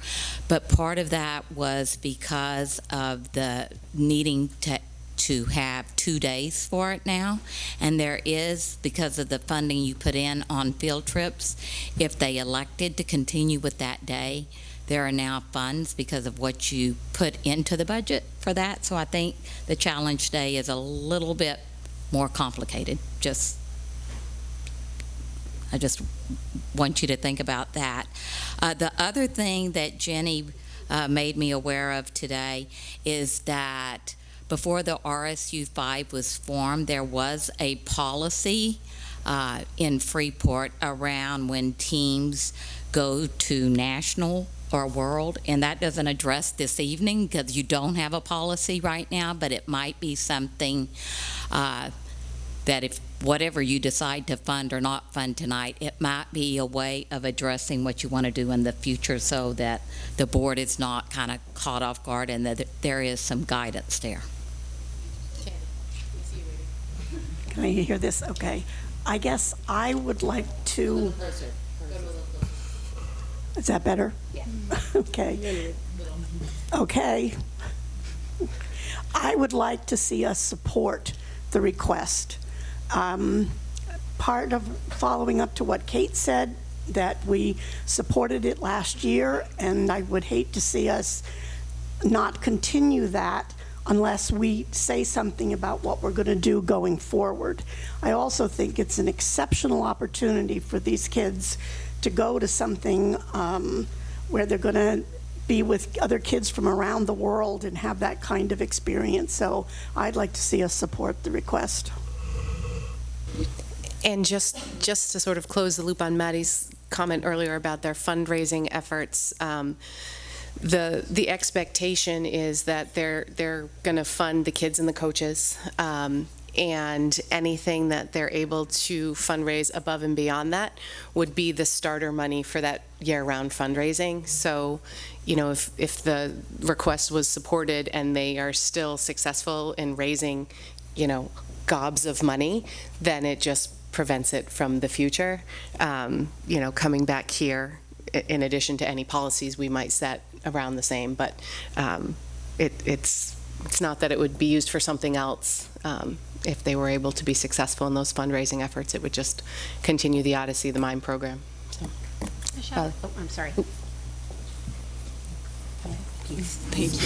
but part of that was because of the needing to have 2 days for it now, and there is, because of the funding you put in on field trips, if they elected to continue with that day, there are now funds because of what you put into the budget for that. So I think the Challenge Day is a little bit more complicated. I just want you to think about that. The other thing that Jenny made me aware of today is that before the RSU 5 was formed, there was a policy in Freeport around when teams go to national or world, and that doesn't address this evening because you don't have a policy right now, but it might be something that if whatever you decide to fund or not fund tonight, it might be a way of addressing what you want to do in the future so that the board is not kind of caught off guard and that there is some guidance there. Can I hear this? Okay. I guess I would like to... Is that better? Yeah. Okay. Okay. I would like to see us support the request. Part of following up to what Kate said, that we supported it last year, and I would hate to see us not continue that unless we say something about what we're going to do going forward. I also think it's an exceptional opportunity for these kids to go to something where they're going to be with other kids from around the world and have that kind of experience. So I'd like to see us support the request. And just to sort of close the loop on Maddie's comment earlier about their fundraising efforts, the expectation is that they're going to fund the kids and the coaches, and anything that they're able to fundraise above and beyond that would be the starter money for that year-round fundraising. So, if the request was supported and they are still successful in raising, gobs of money, then it just prevents it from the future, coming back here in addition to any policies we might set around the same. But it's not that it would be used for something else. If they were able to be successful in those fundraising efforts, it would just continue the Odyssey of the Mind program. So, Michelle, I'm sorry. Thank you.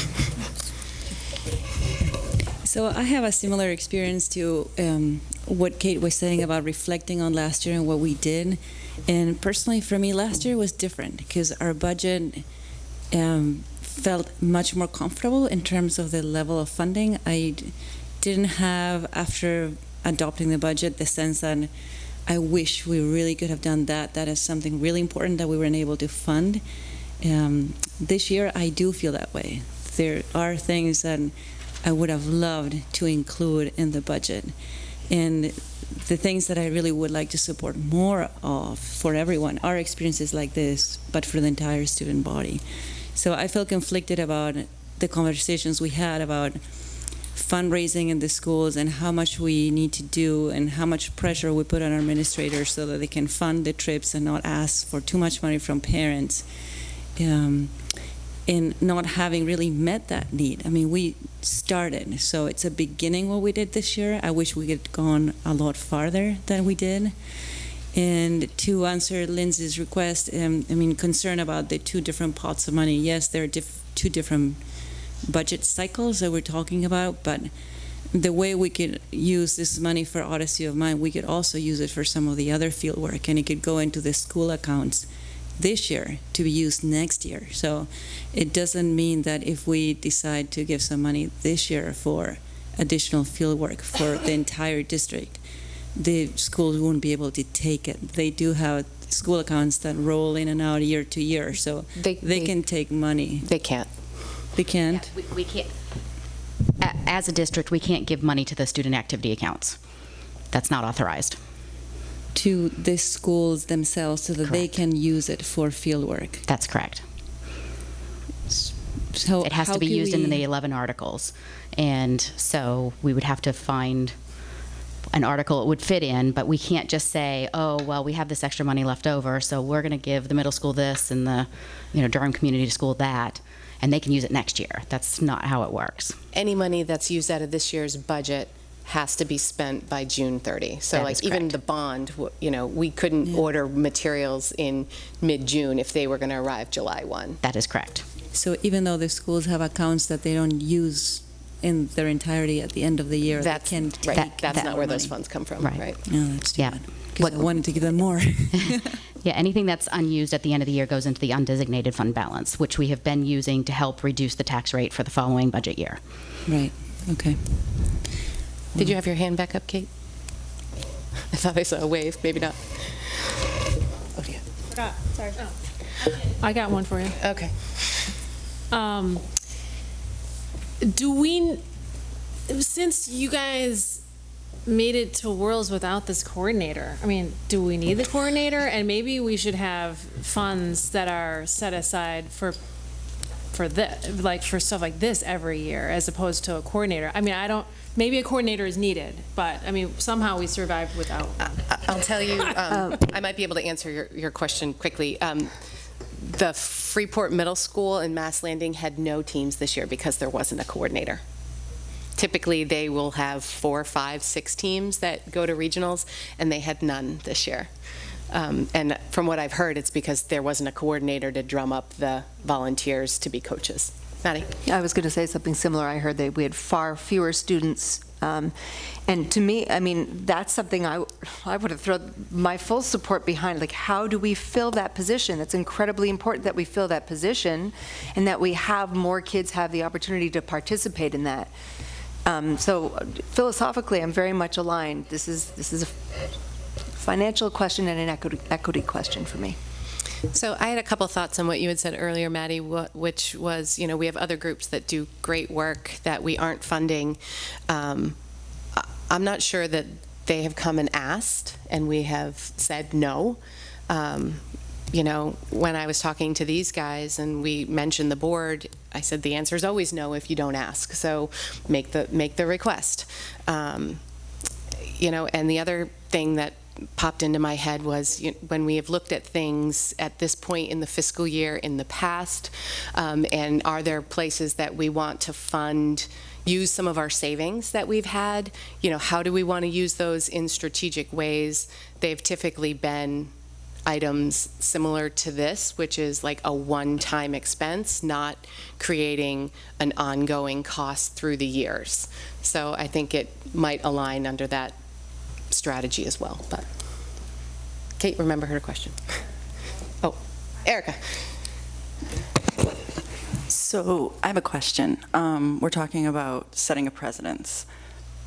So I have a similar experience to what Kate was saying about reflecting on last year and what we did. And personally, for me, last year was different because our budget felt much more comfortable in terms of the level of funding. I didn't have, after adopting the budget, the sense that I wish we really could have done that. That is something really important that we weren't able to fund. This year, I do feel that way. There are things that I would have loved to include in the budget. And the things that I really would like to support more of for everyone are experiences like this, but for the entire student body. So I feel conflicted about the conversations we had about fundraising in the schools and how much we need to do and how much pressure we put on our administrators so that they can fund the trips and not ask for too much money from parents, and not having really met that need. I mean, we started, so it's a beginning what we did this year. I wish we had gone a lot farther than we did. And to answer Lindsay's request, concern about the two different pots of money. Yes, there are two different budget cycles that we're talking about, but the way we could use this money for Odyssey of Mind, we could also use it for some of the other field work, and it could go into the school accounts this year to be used next year. So it doesn't mean that if we decide to give some money this year for additional field work for the entire district, the schools won't be able to take it. They do have school accounts that roll in and out year to year, so they can take money. They can't. They can't? Yeah, we can't. As a district, we can't give money to the student activity accounts. That's not authorized. To the schools themselves so that they can use it for field work. That's correct. So it has to be used in the 11 articles. And so we would have to find an article it would fit in, but we can't just say, oh, well, we have this extra money left over, so we're going to give the middle school this and the Durham Community School that, and they can use it next year. That's not how it works. Any money that's used out of this year's budget has to be spent by June 30. So That like is even correct. the bond, we couldn't order materials in mid-June if they were going to arrive July 1. That is correct. So even though the schools have accounts that they don't use in their entirety at the end of the year, That's they can right. take That's not more where those money. funds come from, Right. right? No, that's too Yeah. bad. Because I wanted to give them more. Yeah, anything that's unused at the end of the year goes into the undesignated fund balance, which we have been using to help reduce the tax rate for the following budget year. Right, okay. Did you have your hand back up, Kate? I thought I saw a wave, maybe not. Oh, yeah. Forgot. Sorry. I got one for you. Okay. Since you guys made it to Worlds without this coordinator, I mean, do we need the coordinator? And maybe we should have funds that are set aside for stuff like this every year, as opposed to a coordinator. I mean, maybe a coordinator is needed, but I mean, somehow we survived without one. I'll tell you, I might be able to answer your question quickly. The Freeport Middle School in Mass Landing had no teams this year because there wasn't a coordinator. Typically, they will have 4, 5, 6 teams that go to regionals, and they had none this year. And from what I've heard, it's because there wasn't a coordinator to drum up the volunteers to be coaches. Maddie? I was going to say something similar. I heard that we had far fewer students. And to me, I mean, that's something I would have thrown my full support behind. Like, how do we fill that position? It's incredibly important that we fill that position and that we have more kids have the opportunity to participate in that. So philosophically, I'm very much aligned. This is a financial question and an equity question for me. So I had a couple thoughts on what you had said earlier, Maddie, which was, we have other groups that do great work that we aren't funding. I'm not sure that they have come and asked, and we have said no. When I was talking to these guys and we mentioned the board, I said the answer is always no if you don't ask. So make the request. And the other thing that popped into my head was when we have looked at things at this point in the fiscal year in the past, and are there places that we want to fund, use some of our savings that we've had? How do we want to use those in strategic ways? They've typically been items similar to this, which is like a one-time expense, not creating an ongoing cost through the years. So I think it might align under that strategy as well. But Kate, remember her question. Oh, Erica. So I have a question. We're talking about setting a precedence.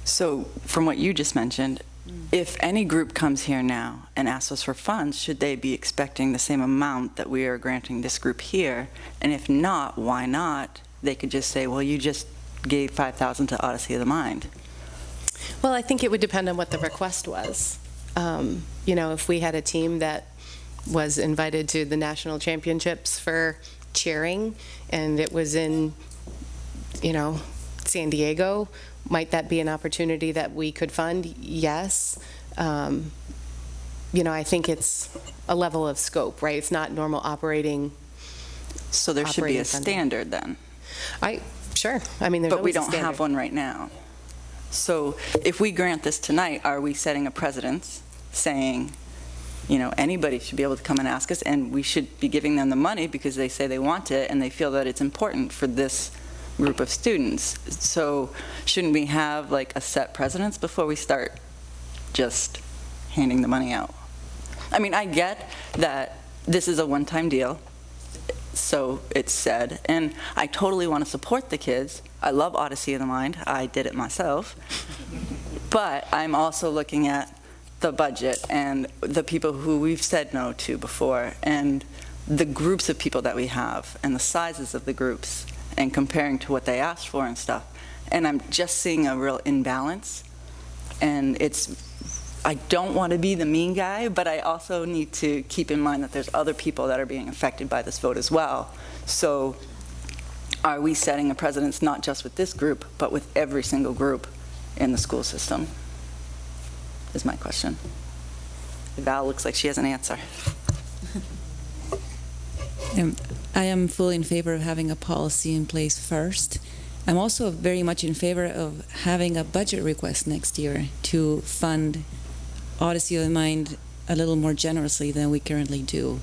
So from what you just mentioned, if any group comes here now and asks us for funds, should they be expecting the same amount that we are granting this group here? And if not, why not? They could just say, well, you just gave $5,000 to Odyssey of the Mind. Well, I think it would depend on what the request was. If we had a team that was invited to the national championships for cheering and it was in, San Diego, might that be an opportunity that we could fund? Yes. I think it's a level of scope, right? It's not normal operating. So there should be a funding. Standard then? Sure. I mean, there's but we always a don't standard. have one right now. So if we grant this tonight, are we setting a precedence saying, anybody should be able to come and ask us, and we should be giving them the money because they say they want it and they feel that it's important for this group of students? So shouldn't we have like a set precedence before we start just handing the money out? I mean, I get that this is a one-time deal, so it's said, and I totally want to support the kids. I love Odyssey of the Mind. I did it myself. But I'm also looking at the budget and the people who we've said no to before and the groups of people that we have and the sizes of the groups and comparing to what they asked for and stuff. And I'm just seeing a real imbalance. And I don't want to be the mean guy, but I also need to keep in mind that there's other people that are being affected by this vote as well. So are we setting a precedence not just with this group, but with every single group in the school system? Is my question. Val looks like she has an answer. I am fully in favor of having a policy in place first. I'm also very much in favor of having a budget request next year to fund Odyssey of the Mind a little more generously than we currently do,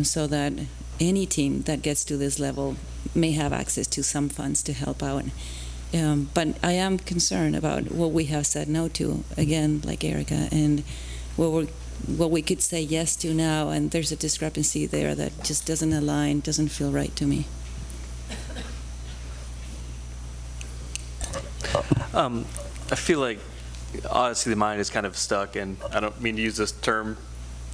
so that any team that gets to this level may have access to some funds to help out. But I am concerned about what we have said no to, again, like Erica, and what we could say yes to now, and there's a discrepancy there that just doesn't align, doesn't feel right to me. I feel like Odyssey of the Mind is kind of stuck, and I don't mean to use this term,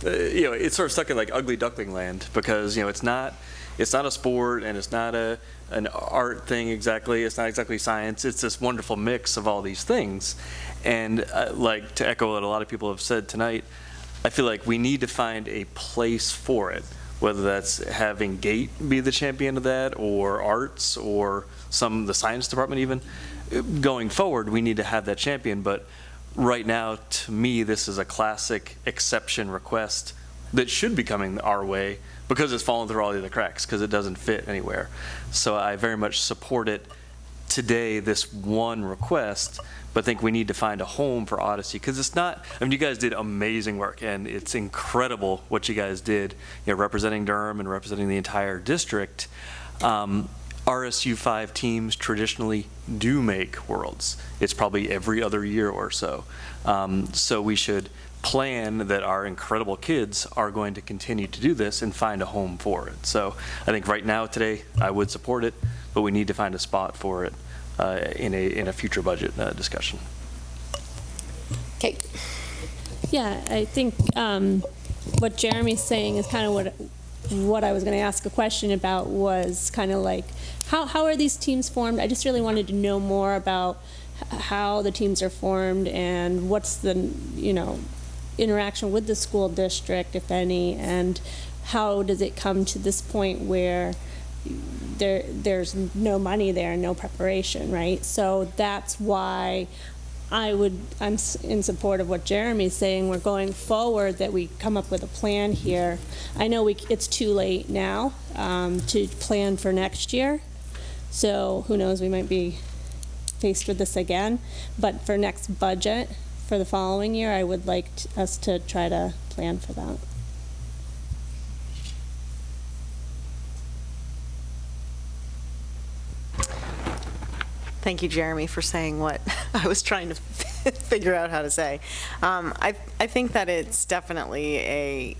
it's sort of stuck in like ugly duckling land, because it's not a sport and it's not an art thing exactly. It's not exactly science. It's this wonderful mix of all these things. And like to echo what a lot of people have said tonight, I feel like we need to find a place for it, whether that's having GATE be the champion of that, or arts, or the science department even. Going forward, we need to have that champion. But right now, to me, this is a classic exception request that should be coming our way, because it's fallen through all the other cracks, because it doesn't fit anywhere. So I very much support it today, this one request, but think we need to find a home for Odyssey, because it's not, you guys did amazing work, and it's incredible what you guys did, representing Durham and representing the entire district. RSU 5 teams traditionally do make worlds. It's probably every other year or so. So we should plan that our incredible kids are going to continue to do this and find a home for it. So I think right now, today, I would support it, but we need to find a spot for it in a future budget discussion. Kate. Yeah, I think what Jeremy's saying is kind of what I was going to ask a question about, was kind of like, how are these teams formed? I just really wanted to know more about how the teams are formed and what's the, interaction with the school district, if any, and how does it come to this point where there's no money there, no preparation, right? So that's why I'm in support of what Jeremy's saying. We're going forward, that we come up with a plan here. I know it's too late now to plan for next year. So who knows, we might be faced with this again. But for next budget, for the following year, I would like us to try to plan for that. Thank you, Jeremy, for saying what I was trying to figure out how to say. I think that it's definitely a,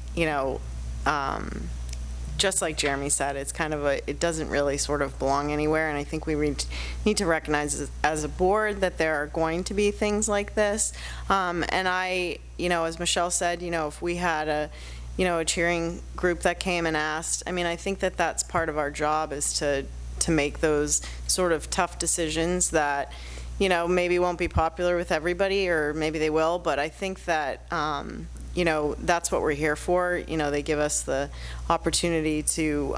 just like Jeremy said, it's kind of it doesn't really sort of belong anywhere, and I think we need to recognize as a board that there are going to be things like this. And as Michelle said, if we had a cheering group that came and asked, I think that that's part of our job, is to make those sort of tough decisions that, maybe won't be popular with everybody, or maybe they will, but I think that, that's what we're here for. They give us the opportunity to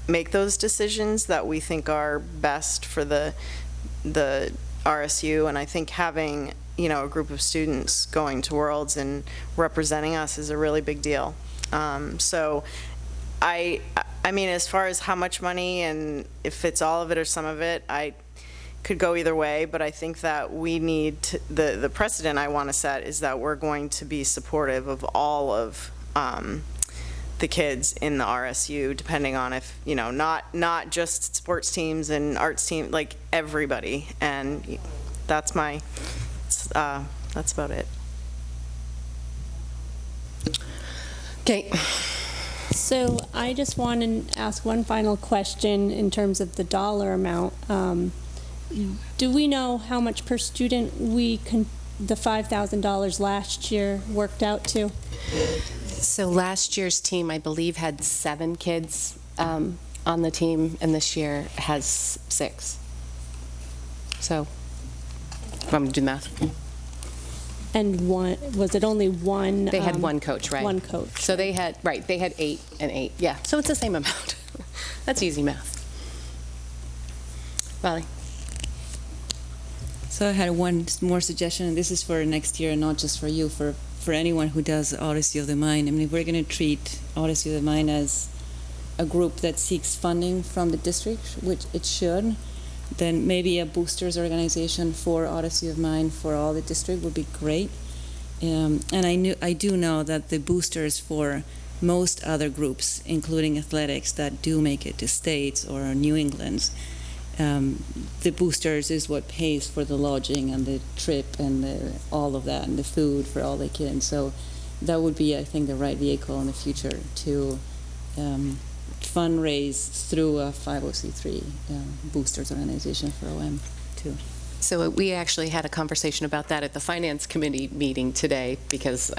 make those decisions that we think are best for the RSU, and I think having, a group of students going to Worlds and representing us is a really big deal. So as far as how much money, and if it's all of it or some of it, I could go either way, but I think that we need to, the precedent I want to set is that we're going to be supportive of all of the kids in the RSU, depending on if, not just sports teams and arts team, like everybody, and that's about it. Okay. So I just want to ask one final question in terms of the dollar amount. Do we know how much per student the $5,000 last year worked out to? So last year's team, I believe, had 7 kids on the team, and this year has 6. So, if I'm going to do the math. And was it only one? They had one coach, right? One coach. So they had 8 and 8. Yeah, so it's the same amount. That's easy math. Valerie? So I had one more suggestion, and this is for next year, and not just for you, for anyone who does Odyssey of the Mind. If we're going to treat Odyssey of the Mind as a group that seeks funding from the district, which it should, then maybe a boosters organization for Odyssey of Mind for all the district would be great. And I do know that the boosters for most other groups, including athletics that do make it to states or New England's, the boosters is what pays for the lodging and the trip and all of that, and the food for all the kids. So that would be, I think, the right vehicle in the future to fundraise through a 501c3 boosters organization for OM too. So we actually had a conversation about that at the Finance Committee meeting today, because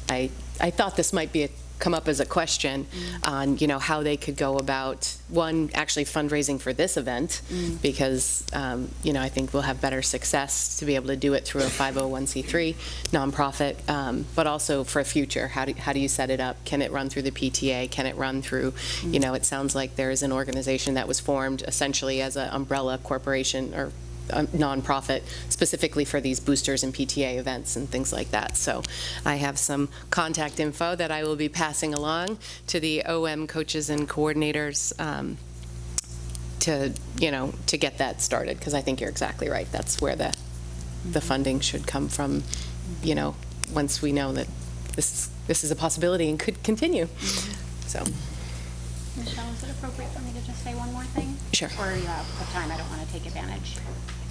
I thought this might come up as a question on, how they could go about, one, actually fundraising for this event, because, I think we'll have better success to be able to do it through a 501c3 nonprofit, but also for a future. How do you set it up? Can it run through the PTA? Can it run through, it sounds like there is an organization that was formed essentially as an umbrella corporation or a nonprofit specifically for these boosters and PTA events and things like that. So I have some contact info that I will be passing along to the OM coaches and coordinators to get that started, because I think you're exactly right. That's where the funding should come from, once we know that this is a possibility and could continue. So. Michelle, is it appropriate for me to just say one more thing? Sure. Or you have time, I don't want to take advantage.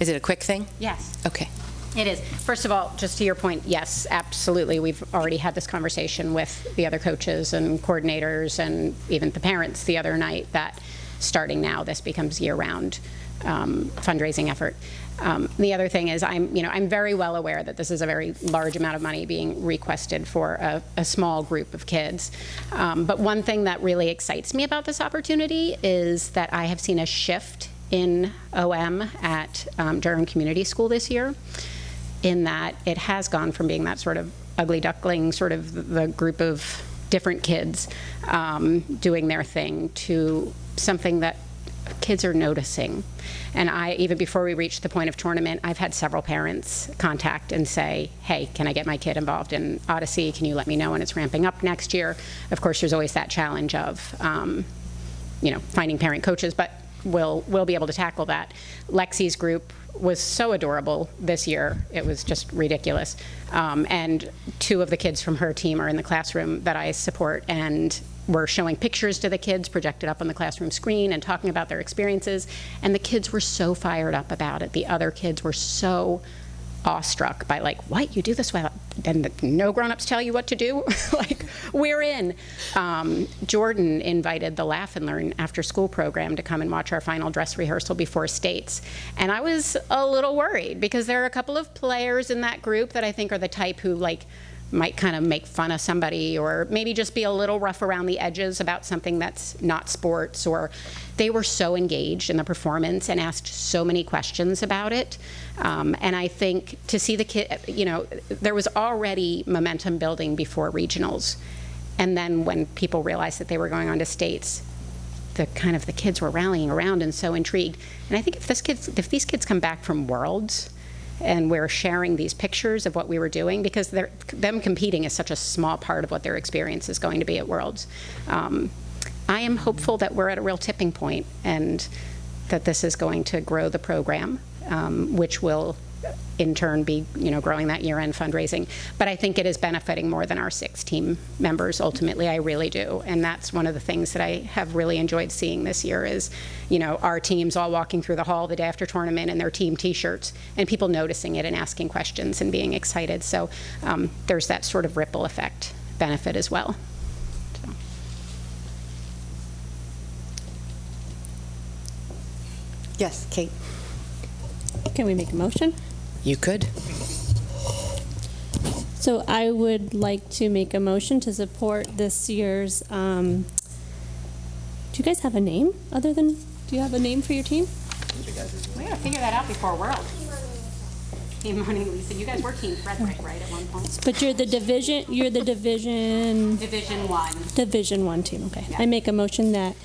Is it a quick thing? Yes. Okay. It is. First of all, just to your point, yes, absolutely. We've already had this conversation with the other coaches and coordinators and even the parents the other night, that starting now, this becomes year-round fundraising effort. The other thing is, I'm very well aware that this is a very large amount of money being requested for a small group of kids. But one thing that really excites me about this opportunity is that I have seen a shift in OM at Durham Community School this year, in that it has gone from being that sort of ugly duckling, sort of the group of different kids doing their thing, to something that kids are noticing. And even before we reached the point of tournament, I've had several parents contact and say, hey, can I get my kid involved in Odyssey? Can you let me know when it's ramping up next year? Of course, there's always that challenge of, finding parent coaches, but we'll be able to tackle that. Lexi's group was so adorable this year. It was just ridiculous. And 2 of the kids from her team are in the classroom that I support, and we're showing pictures to the kids projected up on the classroom screen and talking about their experiences. And the kids were so fired up about it. The other kids were so awestruck by, like, what, you do this well, and no grown-ups tell you what to do? Like, we're in. Jordan invited the Laugh and Learn after-school program to come and watch our final dress rehearsal before states. And I was a little worried because there are a couple of players in that group that I think are the type who, like, might kind of make fun of somebody or maybe just be a little rough around the edges about something that's not sports, or they were so engaged in the performance and asked so many questions about it. And I think to see the kid, there was already momentum building before regionals. And then when people realized that they were going on to states, the kids were rallying around and so intrigued. And I think if these kids come back from Worlds, and we're sharing these pictures of what we were doing, because them competing is such a small part of what their experience is going to be at Worlds. I am hopeful that we're at a real tipping point and that this is going to grow the program, which will in turn be growing that year-end fundraising. But I think it is benefiting more than our 6 team members ultimately. I really do. And that's one of the things that I have really enjoyed seeing this year is our teams all walking through the hall the day after tournament in their team t-shirts and people noticing it and asking questions and being excited. So there's that sort of ripple effect benefit as well. So. Yes, Kate. Can we make a motion? You could. So I would like to make a motion to support this year's, do you guys have a name other than, do you have a name for your team? We gotta figure that out before World. Team Money, Lisa. You guys were Team Frederick, right, at one point? But you're the division. Division 1. Division 1 team, okay. Yeah. I make a motion that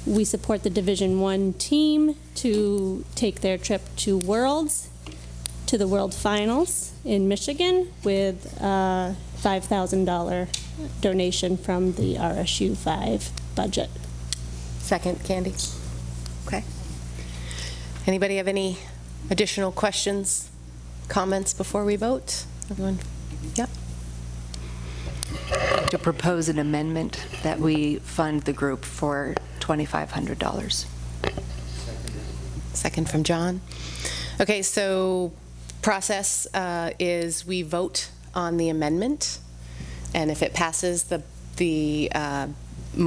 we support the Division 1 team to take their trip to Worlds, to the World Finals in Michigan with a $5,000 donation from the RSU 5 budget. Second, Candy. Okay. Anybody have any additional questions, comments before we vote? Everyone? Yep. To propose an amendment that we fund the group for $2,500. Second from John. Okay, so process is we vote on the amendment, and if it passes, the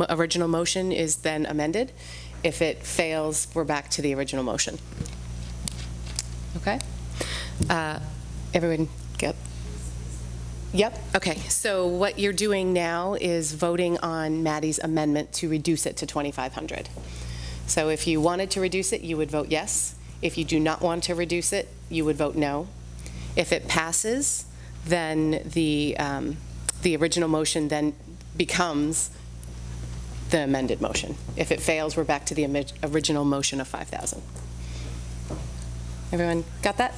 original motion is then amended. If it fails, we're back to the original motion. Okay? Everyone get? Yep. Okay. So what you're doing now is voting on Maddie's amendment to reduce it to $2,500. So if you wanted to reduce it, you would vote yes. If you do not want to reduce it, you would vote no. If it passes, then the original motion then becomes the amended motion. If it fails, we're back to the original motion of $5,000. Everyone got that?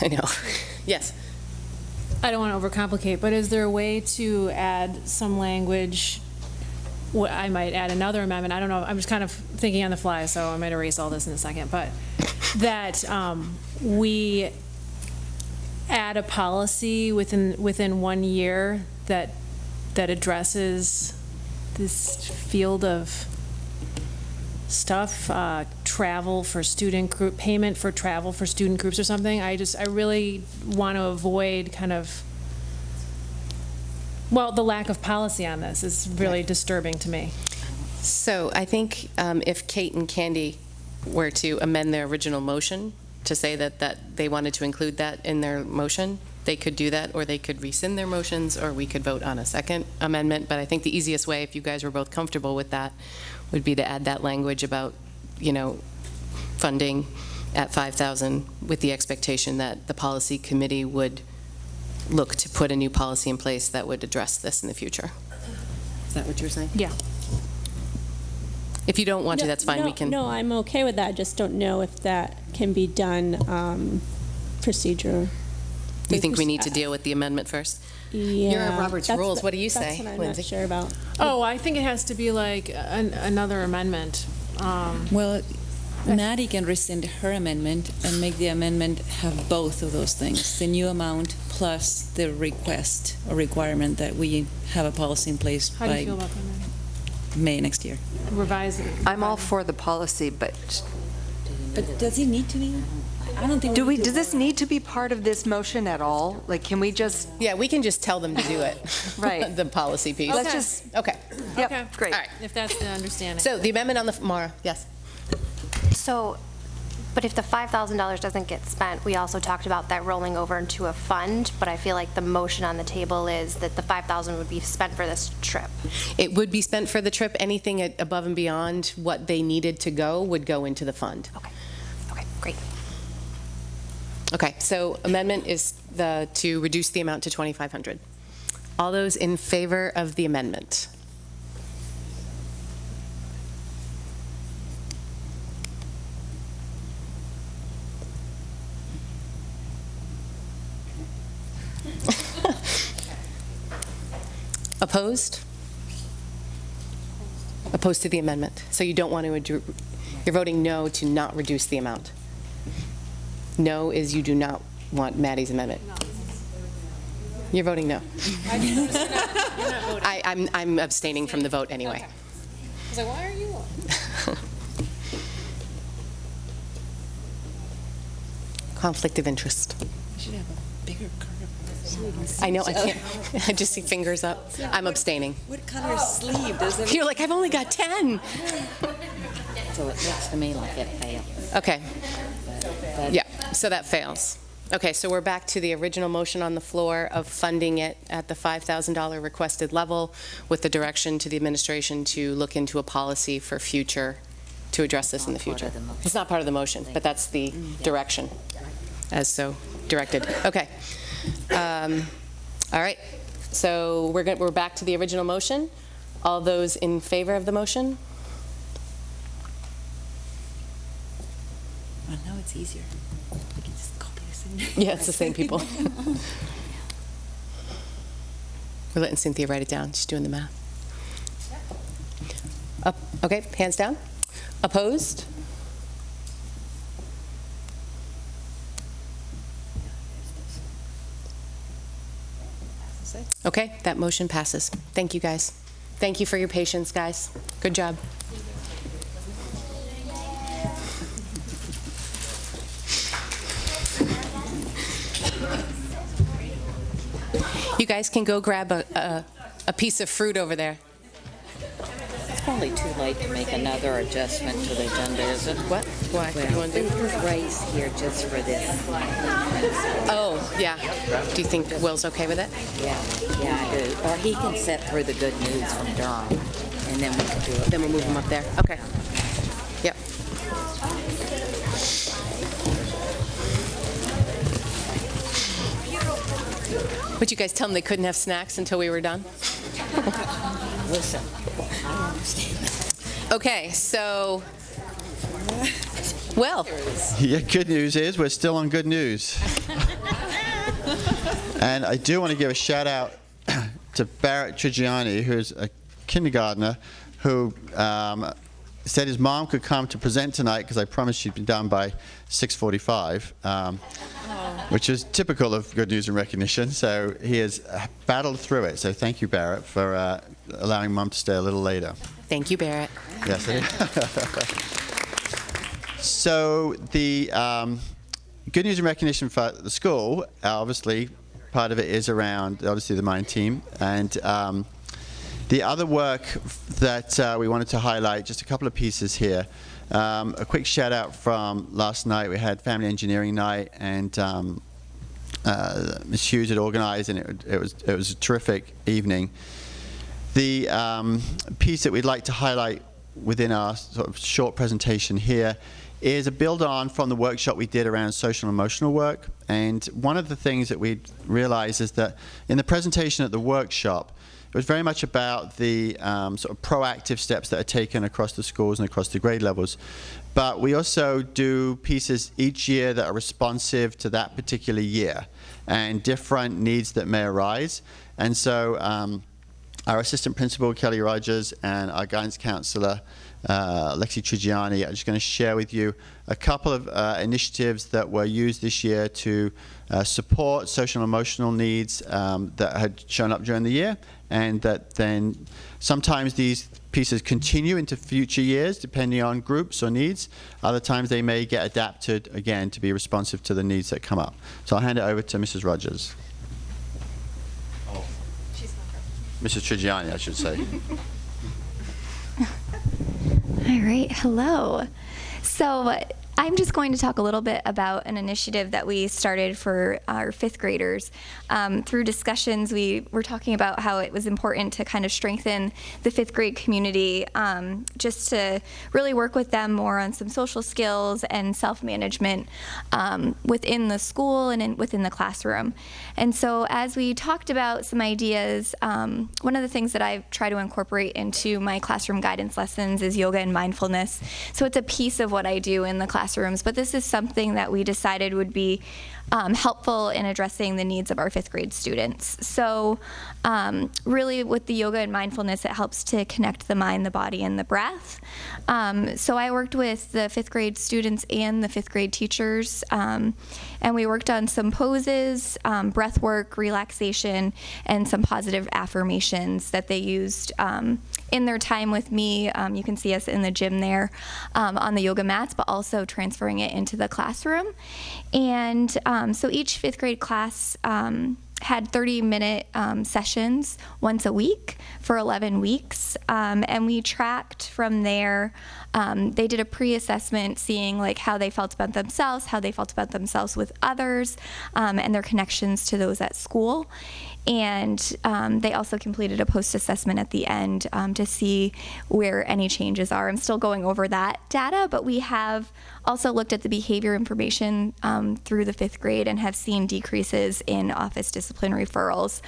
I know. Yes. I don't want to overcomplicate, but is there a way to add some language? I might add another amendment. I don't know. I'm just kind of thinking on the fly, so I might erase all this in a second. But that we add a policy within 1 year that addresses this field of stuff, travel for student group, payment for travel for student groups or something. I really want to avoid the lack of policy on this is really disturbing to me. So I think if Kate and Candy were to amend their original motion to say that they wanted to include that in their motion, they could do that, or they could rescind their motions, or we could vote on a second amendment. But I think the easiest way, if you guys were both comfortable with that, would be to add that language about, funding at $5,000 with the expectation that the policy committee would look to put a new policy in place that would address this in the future. Is that what you're saying? Yeah. If you don't want to, that's fine. We can. No, I'm okay with that. I just don't know if that can be done procedure. You think we need to deal with the amendment first? Yeah. You're at Robert's rules. What do you say, That's what I'm Lindsay? not sure about. Oh, I think it has to be like another amendment. Well, Maddie can rescind her amendment and make the amendment have both of those things, the new amount plus the request or requirement that we have a policy in place How do you by feel about that? May next year. Revise it. I'm all for the policy, but does it need to be? I don't think. Does this need to be part of this motion at all? Like, can we just? Yeah, we can just tell them to do it. Right. The policy piece. Let's just. Okay. Yep, Okay. great. All right. If that's the understanding. So the amendment on the, Mara, yes. So, but if the $5,000 doesn't get spent, we also talked about that rolling over into a fund, but I feel like the motion on the table is that the $5,000 would be spent for this trip. It would be spent for the trip. Anything above and beyond what they needed to go would go into the fund. Okay, great. Okay, so amendment is to reduce the amount to $2,500. All those in favor of the amendment? Opposed? Opposed to the amendment. So you don't want to, you're voting no to not reduce the amount. No is you do not want Maddie's amendment. You're voting no. I'm abstaining from the vote anyway. I was like, why are you on? Conflict of interest. We should have a bigger curve. I know, I can't, I just see fingers up. I'm abstaining. What color sleeve does it? You're like, I've only got 10. So it looks to me like it failed. Okay. Yeah, so that fails. Okay, so we're back to the original motion on the floor of funding it at the $5,000 requested level with the direction to the administration to look into a policy for future, to address this in the future. It's not part of the motion, but that's the direction as so directed. Okay. All right, so we're back to the original motion. All those in favor of the motion? Well, now it's easier. We can just copy this in. Yeah, it's the same people. We're letting Cynthia write it down. She's doing the math. Okay, hands down. Opposed? Okay, that motion passes. Thank you, guys. Thank you for your patience, guys. Good job. You guys can go grab a piece of fruit over there. It's probably too late to make another adjustment to the agenda, is it? What? Why? Well, You want to do? it was raised here just for this. Oh, yeah. Do you think Will's okay with it? Yeah, I do. Or he can sit through the good news from Durham, and then we can do it. Then we'll move him up there. Okay. Yep. Would you guys tell them they couldn't have snacks until we were done? Listen, I understand. Okay, so, Will. Yeah, good news is we're still on good news. And I do want to give a shout out to Barrett Trigiani, who's a kindergartner, who said his mom could come to present tonight because I promised she'd be done by 6:45, which is typical of good news and recognition. So he has battled through it. So thank you, Barrett, for allowing mom to stay a little later. Thank you, Barrett. Yes, it is. So the good news and recognition for the school, obviously, part of it is around, obviously, the Mind team. And the other work that we wanted to highlight, just a couple of pieces here. A quick shout out from last night. We had Family Engineering Night, and Ms. Hughes had organized, and it was a terrific evening. The piece that we'd like to highlight within our sort of short presentation here is a build on from the workshop we did around social and emotional work. And one of the things that we realized is that in the presentation at the workshop, it was very much about the sort of proactive steps that are taken across the schools and across the grade levels. But we also do pieces each year that are responsive to that particular year and different needs that may arise. And so our assistant principal, Kelly Rogers, and our guidance counselor, Lexi Trigiani, are just going to share with you a couple of initiatives that were used this year to support social and emotional needs that had shown up during the year, and that then sometimes these pieces continue into future years depending on groups or needs. Other times they may get adapted again to be responsive to the needs that come up. So I'll hand it over to Mrs. Rogers. Mrs. Trigiani, I should say. All right, hello. So I'm just going to talk a little bit about an initiative that we started for our fifth graders. Through discussions, we were talking about how it was important to kind of strengthen the fifth grade community, just to really work with them more on some social skills and self-management within the school and within the classroom. And so as we talked about some ideas, one of the things that I try to incorporate into my classroom guidance lessons is yoga and mindfulness. So it's a piece of what I do in the classrooms, but this is something that we decided would be helpful in addressing the needs of our fifth grade students. So really with the yoga and mindfulness, it helps to connect the mind, the body, and the breath. So I worked with the fifth grade students and the fifth grade teachers, and we worked on some poses, breath work, relaxation, and some positive affirmations that they used in their time with me. You can see us in the gym there on the yoga mats, but also transferring it into the classroom. And so each fifth grade class had 30-minute sessions once a week for 11 weeks, and we tracked from there. They did a pre-assessment seeing like how they felt about themselves, how they felt about themselves with others, and their connections to those at school. And they also completed a post-assessment at the end to see where any changes are. I'm still going over that data, but we have also looked at the behavior information through the fifth grade and have seen decreases in office discipline referrals.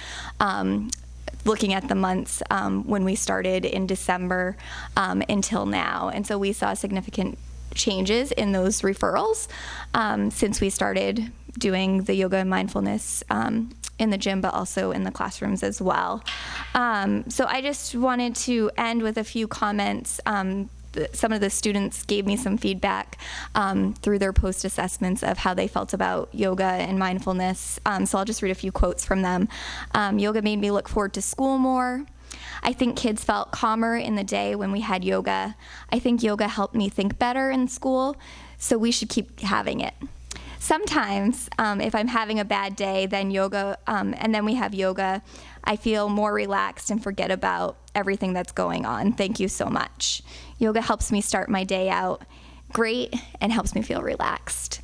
Looking at the months when we started in December until now. And so we saw significant changes in those referrals since we started doing the yoga and mindfulness in the gym, but also in the classrooms as well. So I just wanted to end with a few comments. Some of the students gave me some feedback through their post-assessments of how they felt about yoga and mindfulness. So I'll just read a few quotes from them. Yoga made me look forward to school more. I think kids felt calmer in the day when we had yoga. I think yoga helped me think better in school, so we should keep having it. Sometimes, if I'm having a bad day, then yoga, and then we have yoga, I feel more relaxed and forget about everything that's going on. Thank you so much. Yoga helps me start my day out great and helps me feel relaxed.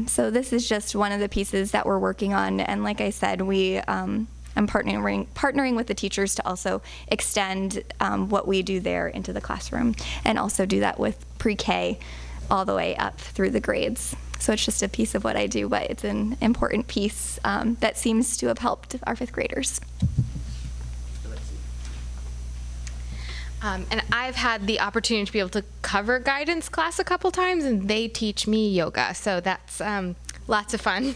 So this is just one of the pieces that we're working on, and like I said, I'm partnering with the teachers to also extend what we do there into the classroom, and also do that with pre-K all the way up through the grades. So it's just a piece of what I do, but it's an important piece that seems to have helped our fifth graders. And I've had the opportunity to be able to cover guidance class a couple times, and they teach me yoga, so that's lots of fun.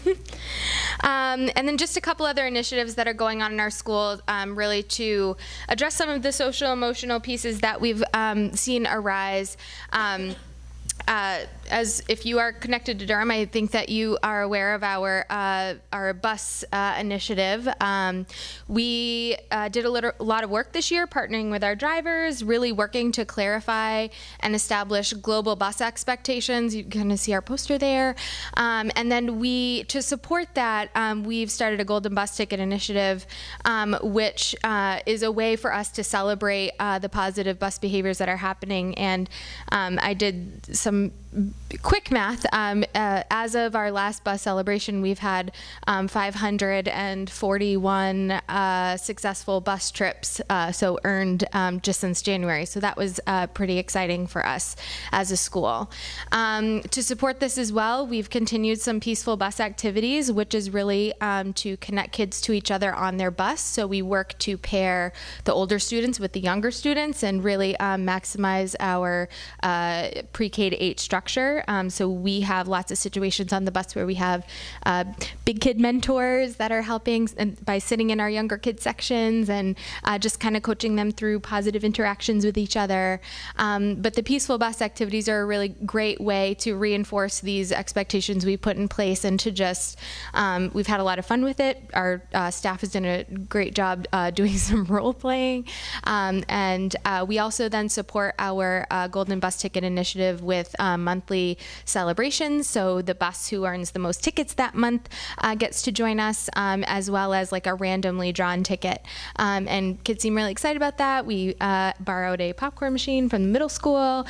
And then just a couple other initiatives that are going on in our school, really to address some of the social emotional pieces that we've seen arise. As if you are connected to Durham, I think that you are aware of our bus initiative. We did a lot of work this year, partnering with our drivers, really working to clarify and establish global bus expectations. You can kind of see our poster there. And then to support that, we've started a Golden Bus Ticket initiative, which is a way for us to celebrate the positive bus behaviors that are happening. And I did some quick math, as of our last bus celebration, we've had 541 successful bus trips, so earned just since January. So that was pretty exciting for us as a school. To support this as well, we've continued some peaceful bus activities, which is really to connect kids to each other on their bus. So we work to pair the older students with the younger students and really maximize our pre-K to 8 structure. So we have lots of situations on the bus where we have big kid mentors that are helping by sitting in our younger kid sections and just kind of coaching them through positive interactions with each other. But the peaceful bus activities are a really great way to reinforce these expectations we put in place and to just, we've had a lot of fun with it. Our staff has done a great job doing some role playing. And we also then support our Golden Bus Ticket Initiative with monthly celebrations. So the bus who earns the most tickets that month gets to join us, as well as like a randomly drawn ticket. And kids seem really excited about that. We borrowed a popcorn machine from the middle school.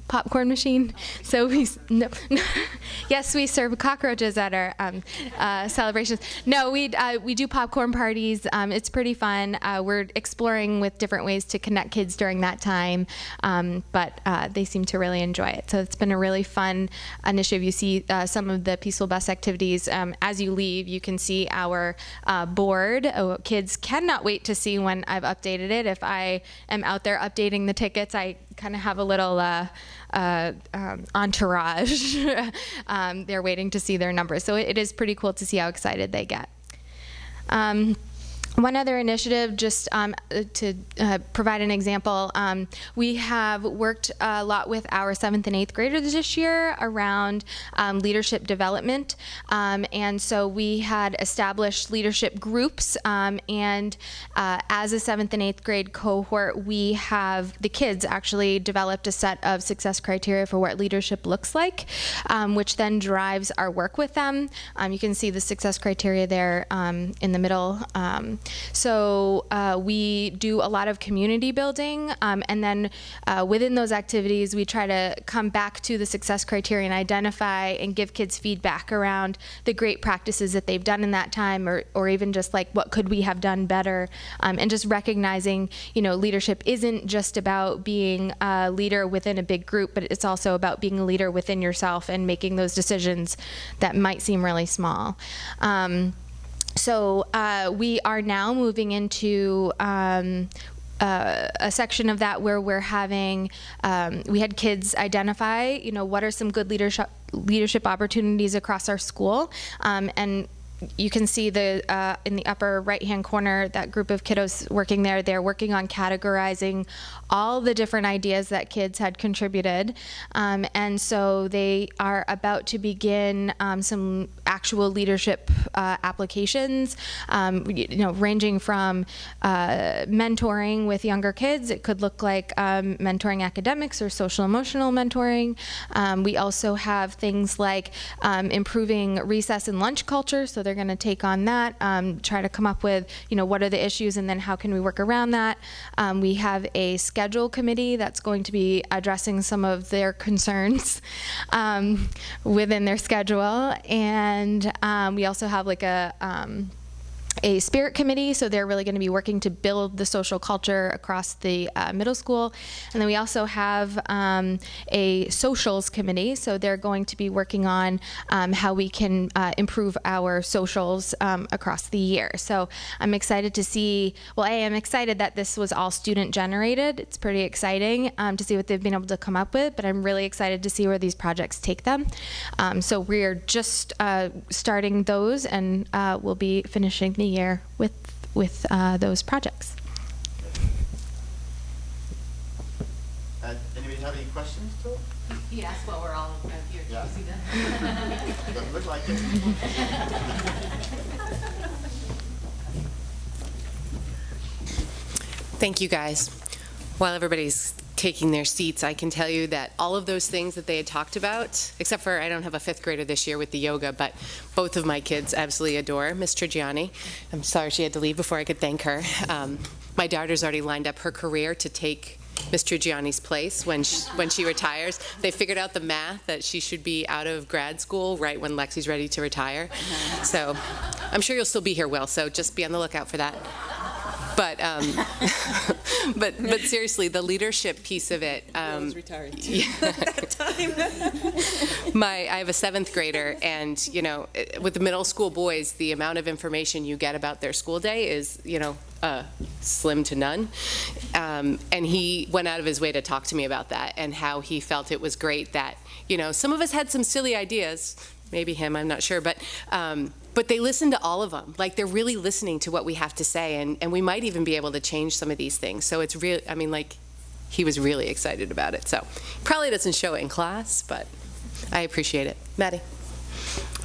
Popcorn machine. So yes, we serve cockroaches at our celebrations. No, we do popcorn parties. It's pretty fun. We're exploring with different ways to connect kids during that time, but they seem to really enjoy it. So it's been a really fun initiative. You see some of the peaceful bus activities. As you leave, you can see our board. Kids cannot wait to see when I've updated it. If I am out there updating the tickets, I kind of have a little entourage. They're waiting to see their numbers. So it is pretty cool to see how excited they get. One other initiative, just to provide an example, we have worked a lot with our 7th and 8th graders this year around leadership development. And so we had established leadership groups, and as a 7th and 8th grade cohort, we have the kids actually developed a set of success criteria for what leadership looks like, which then drives our work with them. You can see the success criteria there in the middle. So we do a lot of community building, and then within those activities, we try to come back to the success criteria and identify and give kids feedback around the great practices that they've done in that time, or even just like what could we have done better, and just recognizing, leadership isn't just about being a leader within a big group, but it's also about being a leader within yourself and making those decisions that might seem really small. So we are now moving into a section of that where we're having, we had kids identify, what are some good leadership opportunities across our school, and you can see in the upper right-hand corner, that group of kiddos working there. They're working on categorizing all the different ideas that kids had contributed. And so they are about to begin some actual leadership applications, ranging from mentoring with younger kids. It could look like mentoring academics or social emotional mentoring. We also have things like improving recess and lunch culture. So they're going to take on that, try to come up with, what are the issues and then how can we work around that. We have a schedule committee that's going to be addressing some of their concerns within their schedule. And we also have like a spirit committee, so they're really going to be working to build the social culture across the middle school. And then we also have a socials committee, so they're going to be working on how we can improve our socials across the year. So I'm excited to see, I am excited that this was all student generated. It's pretty exciting to see what they've been able to come up with, but I'm really excited to see where these projects take them. So we're just starting those, and we'll be finishing the year with those projects. Anybody have any questions to it? He asked what we're all here to see them. Doesn't look like it. Thank you, guys. While everybody's taking their seats, I can tell you that all of those things that they had talked about, except for I don't have a 5th grader this year with the yoga, but both of my kids absolutely adore Miss Trigiani. I'm sorry she had to leave before I could thank her. My daughter's already lined up her career to take Miss Trugiani's place when she retires. They figured out the math that she should be out of grad school right when Lexi's ready to retire. So I'm sure you'll still be here, Will, so just be on the lookout for that. But but seriously, the leadership piece of it. I was retired too Yeah. at that time. I have a 7th grader, and with the middle school boys, the amount of information you get about their school day is slim to none. And he went out of his way to talk to me about that and how he felt it was great that some of us had some silly ideas. Maybe him, I'm not sure, but they listen to all of them. Like, they're really listening to what we have to say, and we might even be able to change some of these things. So it's real. I mean, he was really excited about it. So probably doesn't show it in class, but I appreciate it. Maddie.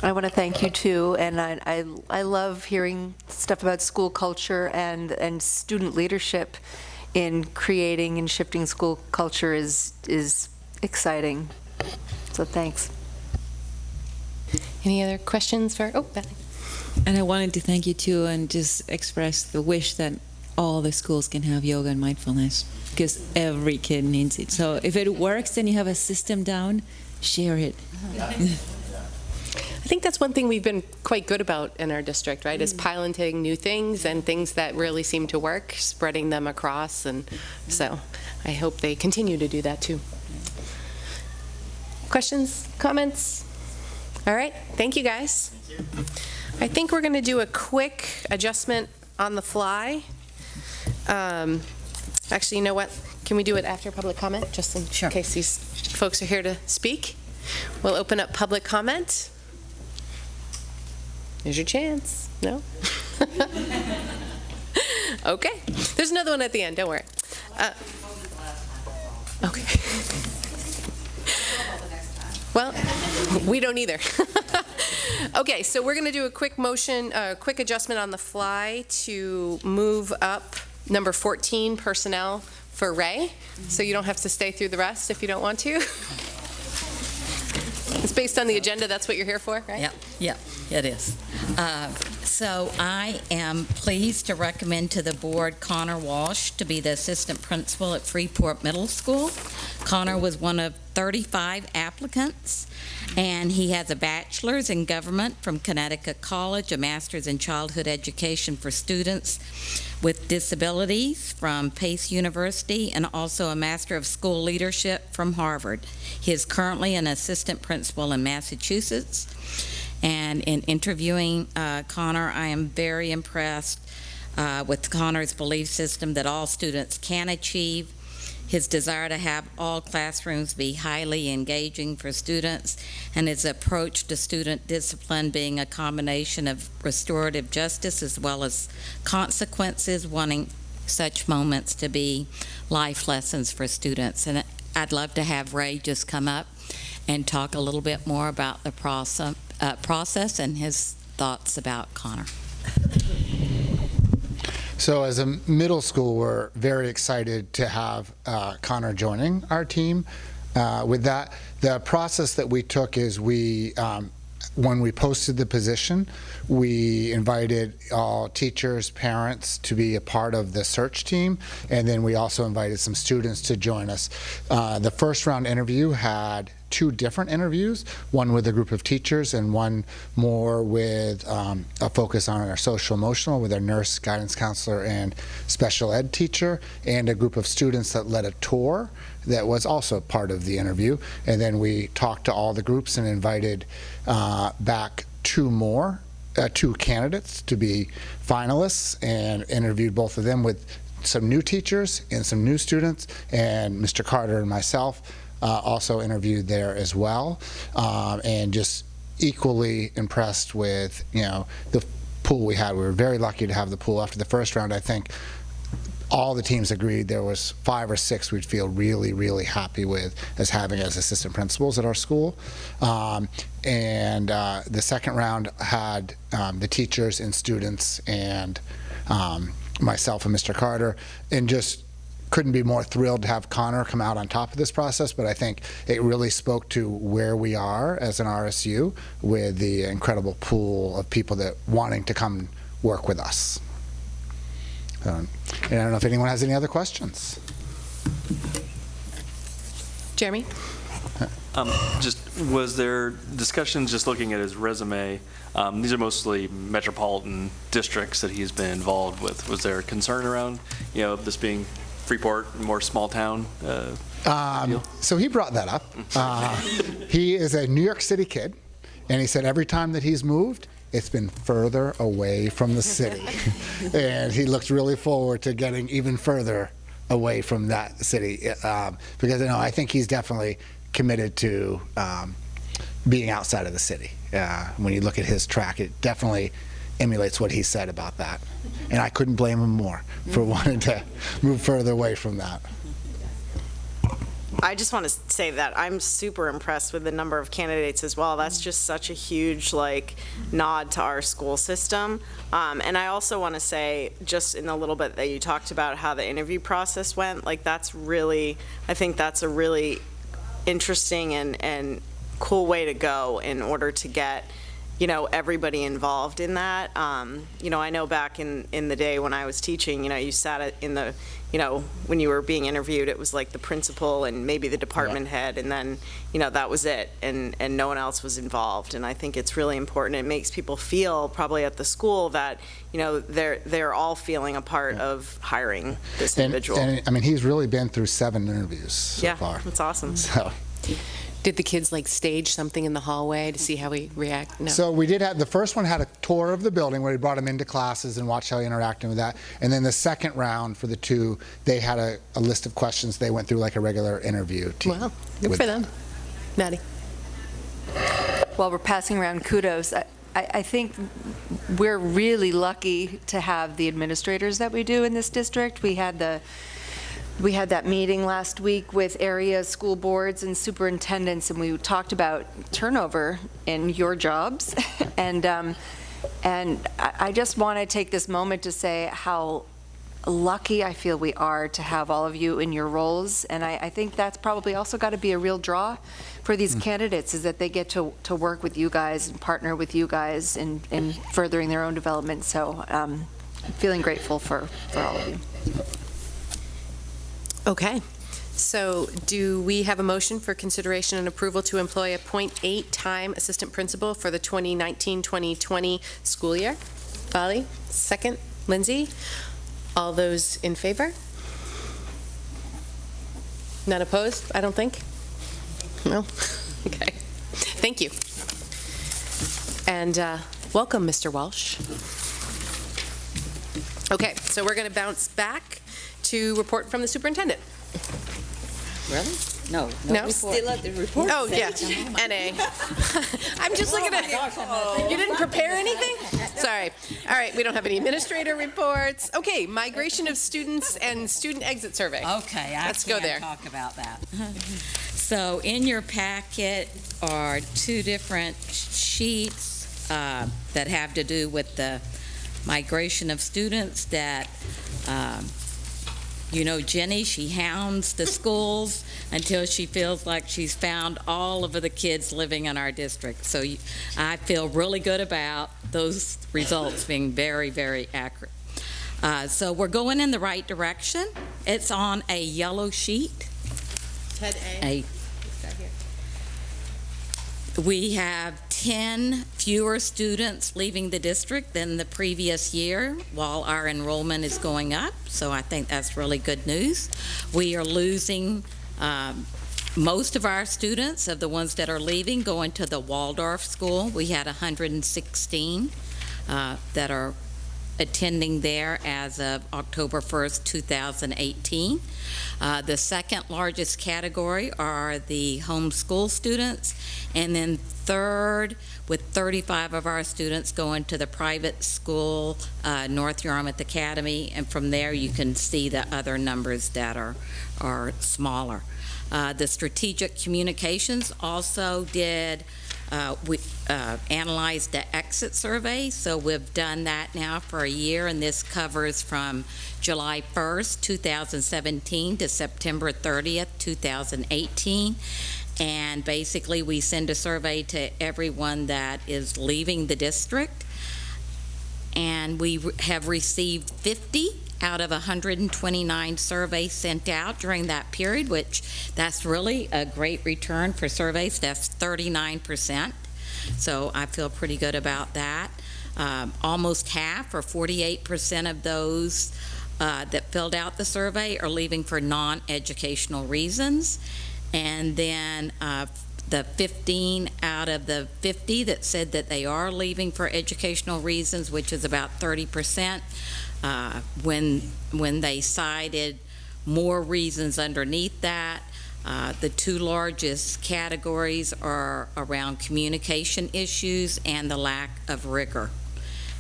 I want to thank you too, and I love hearing stuff about school culture and student leadership in creating and shifting school culture is exciting. So thanks. Any other questions for, Bethany? And I wanted to thank you too and just express the wish that all the schools can have yoga and mindfulness, because every kid needs it. So if it works and you have a system down, share it. I think that's one thing we've been quite good about in our district, right, is piloting new things and things that really seem to work, spreading them across, and so I hope they continue to do that too. Questions, comments? All right, thank you guys. I think we're going to do a quick adjustment on the fly. Actually, you know what? Can we do it after public comment, just in case these folks are here to speak? We'll open up public comment. Here's your chance. No? Okay. There's another one at the end. Don't worry. Okay. Well, we don't either. Okay, so we're going to do a quick motion, quick adjustment on the fly to move up number 14, personnel, for Ray. So you don't have to stay through the rest if you don't want to. It's based on the agenda. That's what you're here for, right? Yep, it is. So I am pleased to recommend to the board Connor Walsh to be the assistant principal at Freeport Middle School. Connor was one of 35 applicants, and he has a bachelor's in government from Connecticut College, a master's in childhood education for students with disabilities from Pace University, and also a master of school leadership from Harvard. He is currently an assistant principal in Massachusetts. And in interviewing Connor, I am very impressed with Connor's belief system that all students can achieve, his desire to have all classrooms be highly engaging for students, and his approach to student discipline being a combination of restorative justice as well as consequences, wanting such moments to be life lessons for students. And I'd love to have Ray just come up and talk a little bit more about the process and his thoughts about Connor. So as a middle school, we're very excited to have Connor joining our team. With that, the process that we took is when we posted the position, we invited all teachers, parents to be a part of the search team, and then we also invited some students to join us. The first round interview had 2 different interviews, one with a group of teachers and one more with a focus on our social emotional with our nurse, guidance counselor, and special ed teacher, and a group of students that led a tour that was also part of the interview. And then we talked to all the groups and invited back 2 candidates to be finalists, and interviewed both of them with some new teachers and some new students, and Mr. Carter and myself also interviewed there as well, and just equally impressed with the pool we had. We were very lucky to have the pool. After the first round, I think all the teams agreed there was 5 or 6 we'd feel really, really happy with as having as assistant principals at our school. And the second round had the teachers and students and myself and Mr. Carter, and just couldn't be more thrilled to have Connor come out on top of this process. But I think it really spoke to where we are as an RSU with the incredible pool of people that wanting to come work with us. And I don't know if anyone has any other questions. Jeremy? Just, was there discussions, just looking at his resume, these are mostly metropolitan districts that he's been involved with. Was there concern around, this being Freeport, more small town? So he brought that up. He is a New York City kid, and he said every time that he's moved, it's been further away from the city. And he looks really forward to getting even further away from that city, because I think he's definitely committed to being outside of the city. When you look at his track, it definitely emulates what he said about that. And I couldn't blame him more for wanting to move further away from that. I just want to say that I'm super impressed with the number of candidates as well. That's just such a huge nod to our school system. And I also want to say, just in a little bit that you talked about how the interview process went, I think that's a really interesting and cool way to go in order to get everybody involved in that. I know back in the day when I was teaching, you sat in the, when you were being interviewed, it was like the principal and maybe the department head, and then, that was it, and no one else was involved. And I think it's really important. It makes people feel, probably at the school, that, they're all feeling a part of hiring this individual. And he's really been through 7 interviews so far. Yeah, that's awesome. So. Did the kids stage something in the hallway to see how he react? No. So we did have, the first one had a tour of the building where we brought him into classes and watched how he interacted with that. And then the second round for the 2, they had a list of questions. They went through like a regular interview. Wow, good for them. Maddie? While we're passing around kudos, I think we're really lucky to have the administrators that we do in this district. We had that meeting last week with area school boards and superintendents, and we talked about turnover in your jobs. and I just want to take this moment to say how lucky I feel we are to have all of you in your roles. And I think that's probably also got to be a real draw for these candidates, is that they get to work with you guys and partner with you guys in furthering their own development. So I'm feeling grateful for all of you. Okay. So do we have a motion for consideration and approval to employ a .8-time assistant principal for the 2019-2020 school year? Bali, second. Lindsay? All those in favor? None opposed, I don't think? No? Okay. Thank you. And welcome, Mr. Walsh. Okay, so we're going to bounce back to report from the superintendent. Really? No. No? Still at the report. Oh, yeah, NA. I'm just looking at it. You didn't prepare anything? Sorry. All right, we don't have any administrator reports. Okay, migration of students and student exit survey. Okay, Let's go there. Talk about that. So in your packet are 2 different sheets that have to do with the migration of students that Jenny, she hounds the schools until she feels like she's found all of the kids living in our district. So I feel really good about those results being very, very accurate. So we're going in the right direction. It's on a yellow sheet. Ted A. We have 10 fewer students leaving the district than the previous year, while our enrollment is going up, so I think that's really good news. We are losing most of our students, of the ones that are leaving, going to the Waldorf school. We had 116 that are attending there as of October 1st, 2018. The second largest category are the homeschool students, and then third, with 35 of our students going to the private school, North Yarmouth Academy, and from there you can see the other numbers that are smaller. The strategic communications also did we analyzed the exit survey, so we've done that now for a year, and this covers from July 1st, 2017 to September 30th, 2018. And basically, we send a survey to everyone that is leaving the district, and we have received 50 out of 129 surveys sent out during that period, which that's really a great return for surveys. That's 39%. So I feel pretty good about that. Almost half, or 48% of those that filled out the survey are leaving for non-educational reasons. And then the 15 out of the 50 that said that they are leaving for educational reasons, which is about 30%, when they cited more reasons underneath that, the two largest categories are around communication issues and the lack of rigor.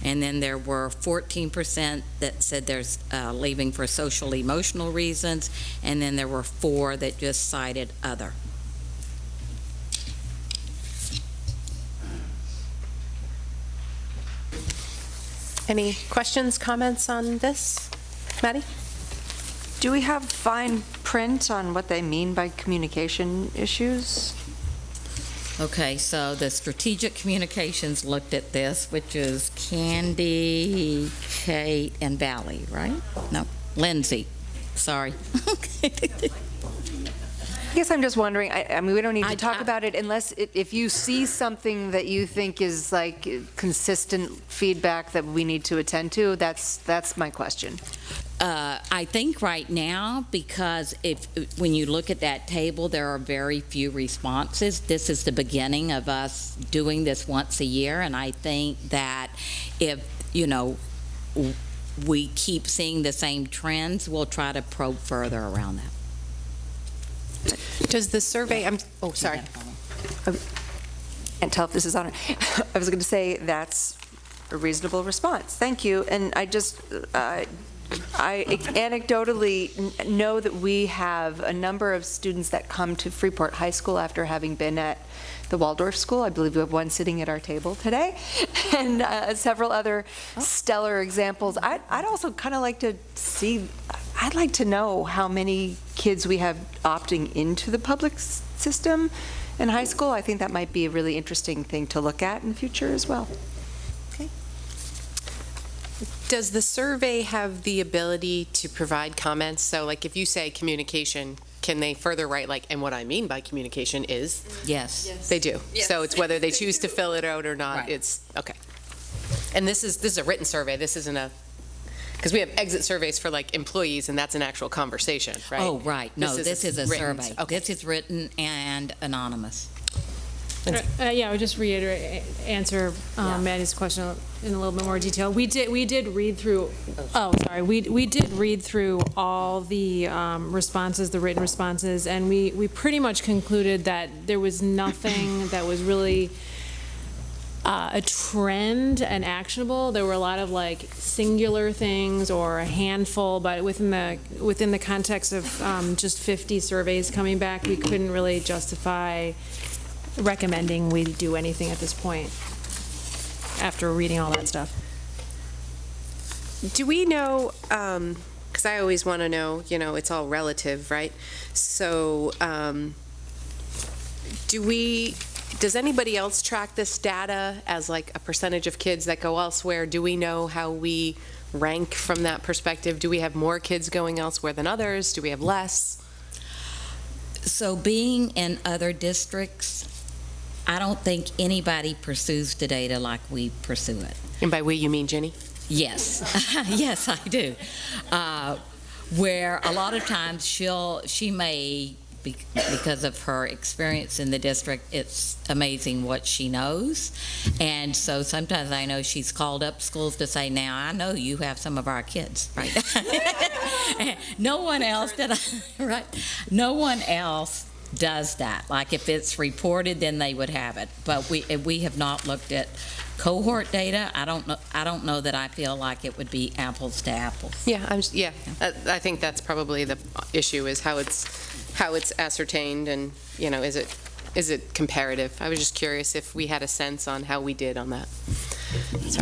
And then there were 14% that said there's leaving for social emotional reasons, and then there were 4 that just cited other. Any questions, comments on this? Maddie? Do we have fine print on what they mean by communication issues? Okay, so the strategic communications looked at this, which is Candy, Kate, and Valley, right? No, Lindsay, sorry. I guess I'm just wondering, I mean, we don't need to talk about it unless, if you see something that you think is like consistent feedback that we need to attend to, that's my question. I think right now, because when you look at that table, there are very few responses. This is the beginning of us doing this once a year, and I think that if, we keep seeing the same trends, we'll try to probe further around that. Does the survey, sorry. I can't tell if this is on. I was going to say that's a reasonable response. Thank you. And I just, I anecdotally know that we have a number of students that come to Freeport High School after having been at the Waldorf School. I believe we have one sitting at our table today, and several other stellar examples. I'd also kind of like to see, I'd like to know how many kids we have opting into the public system in high school. I think that might be a really interesting thing to look at in the future as well. Does the survey have the ability to provide comments? So like if you say communication, can they further write like, and what I mean by communication is? Yes. They do. Yes. So it's whether they choose to fill it out or not. Right. It's, okay. And this is a written survey. This isn't because we have exit surveys for like employees, and that's an actual conversation, right? Oh, right. No, this is a written. survey. Okay. This is written and anonymous. Yeah, I would just answer Maddie's question in a little bit more detail. We did read through. We did read through all the responses, the written responses, and we pretty much concluded that there was nothing that was really a trend and actionable. There were a lot of like singular things or a handful, but within the context of just 50 surveys coming back, we couldn't really justify recommending we do anything at this point after reading all that stuff. Do we know, because I always want to know, it's all relative, right? So does anybody else track this data as like a percentage of kids that go elsewhere? Do we know how we rank from that perspective? Do we have more kids going elsewhere than others? Do we have less? So being in other districts, I don't think anybody pursues the data like we pursue it. And by we, you mean Jenny? Yes. Yes, I do. Where a lot of times she may, because of her experience in the district, it's amazing what she knows. And so sometimes I know she's called up schools to say, now I know you have some of our kids, right? No one else No one else does that. Like if it's reported, then they would have it. But we have not looked at cohort data. I don't know that I feel like it would be apples to apples. Yeah, I think that's probably the issue, is how it's ascertained, and is it comparative? I was just curious if we had a sense on how we did on that. So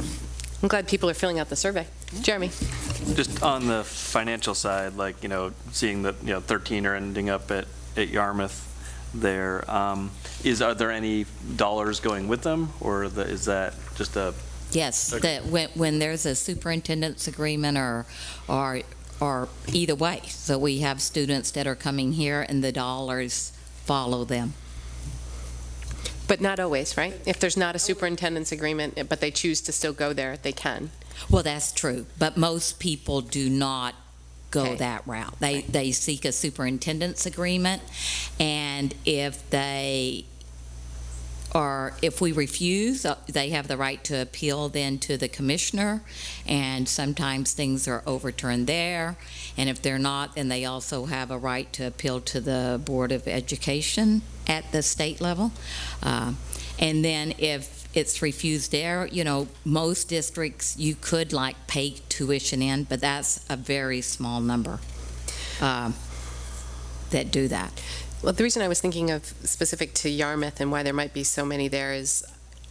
I'm glad people are filling out the survey. Jeremy. Just on the financial side, like, seeing that, 13 are ending up at Yarmouth there, are there any dollars going with them, or is that just a Yes, Okay. that when there's a superintendent's agreement or either way. So we have students that are coming here and the dollars follow them. But not always, right? If there's not a superintendent's agreement, but they choose to still go there, they can. Well, that's true, but most people do not go Okay. that route. They seek a superintendent's agreement, and if we refuse, they have the right to appeal then to the commissioner, and sometimes things are overturned there. And if they're not, then they also have a right to appeal to the Board of Education at the state level. And then if it's refused there, most districts, you could pay tuition in, but that's a very small number that do that. Well, the reason I was thinking of specific to Yarmouth and why there might be so many there is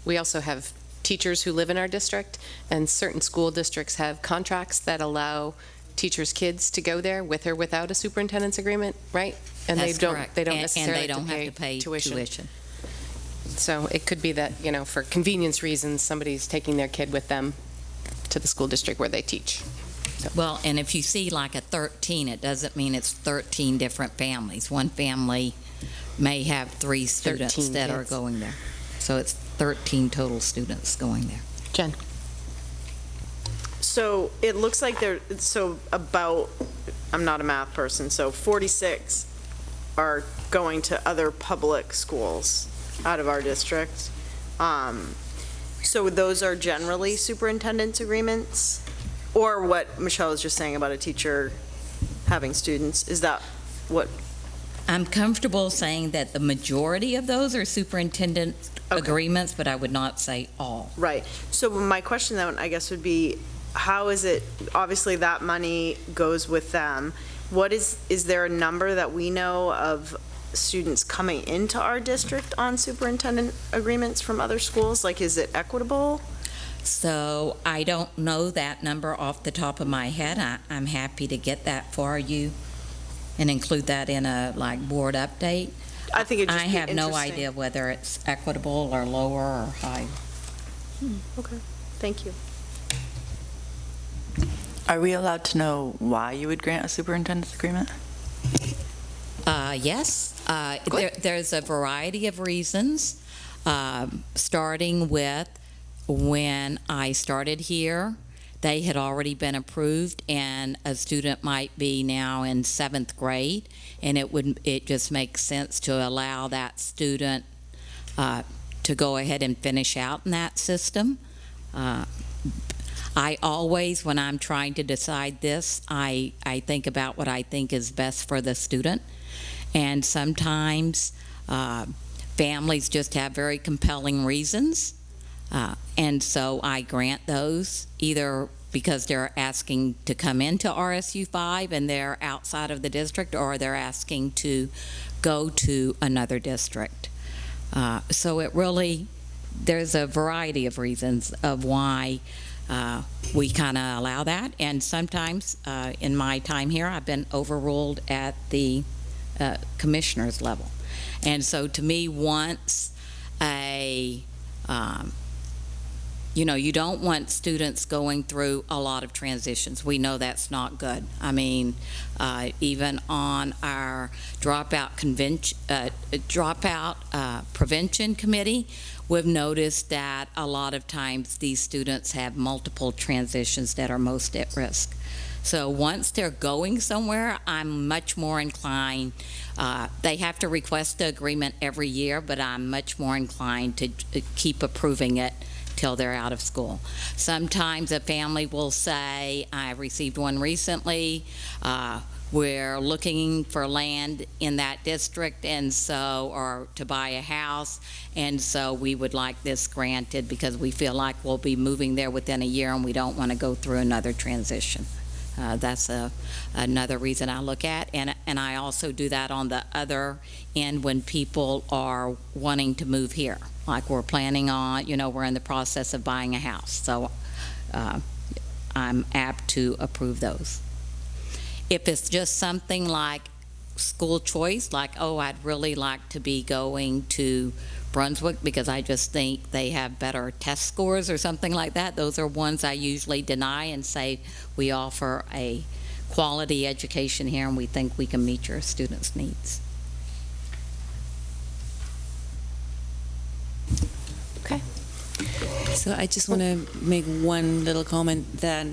we also have teachers who live in our district, and certain school districts have contracts that allow teachers' kids to go there with or without a superintendent's agreement, right? And That's they don't correct. necessarily And they don't have to pay tuition. tuition. So it could be that, for convenience reasons, somebody's taking their kid with them to the school district where they teach. Well, and if you see a 13, it doesn't mean it's 13 different families. One family may have 3 students 13 that are kids. going there. So it's 13 total students going there. Jen? So it looks like I'm not a math person, so 46 are going to other public schools out of our district. So those are generally superintendent's agreements? Or what Michelle was just saying about a teacher having students, is that what? I'm comfortable saying that the majority of those are superintendent agreements, but I would not say all. Right. So my question then, I guess, would be, how is it, obviously that money goes with them. Is there a number that we know of students coming into our district on superintendent agreements from other schools? Is it equitable? So I don't know that number off the top of my head. I'm happy to get that for you and include that in a board update. I think it'd just I be have no interesting. idea whether it's equitable or lower or high. Okay, thank you. Are we allowed to know why you would grant a superintendent's agreement? Yes. There's a variety of reasons, starting with when I started here, they had already been approved, and a student might be now in 7th grade, and it just makes sense to allow that student to go ahead and finish out in that system. I always, when I'm trying to decide this, I think about what I think is best for the student, and sometimes families just have very compelling reasons. And so I grant those either because they're asking to come into RSU 5 and they're outside of the district, or they're asking to go to another district. So there's a variety of reasons of why we kind of allow that. And sometimes in my time here, I've been overruled at the commissioner's level. And so to me, once you don't want students going through a lot of transitions. We know that's not good. I mean, even on our dropout prevention committee, we've noticed that a lot of times these students have multiple transitions that are most at risk. So once they're going somewhere, I'm much more inclined. They have to request the agreement every year, but I'm much more inclined to keep approving it till they're out of school. Sometimes a family will say, I received one recently, we're looking for land in that district, and so, or to buy a house, and so we would like this granted because we feel like we'll be moving there within a year and we don't want to go through another transition. That's another reason I look at, and I also do that on the other end when people are wanting to move here. Like we're planning on, we're in the process of buying a house, so I'm apt to approve those. If it's just something like school choice, like, I'd really like to be going to Brunswick because I just think they have better test scores or something like that. Those are ones I usually deny and say we offer a quality education here and we think we can meet your students' needs. Okay. So I just want to make one little comment that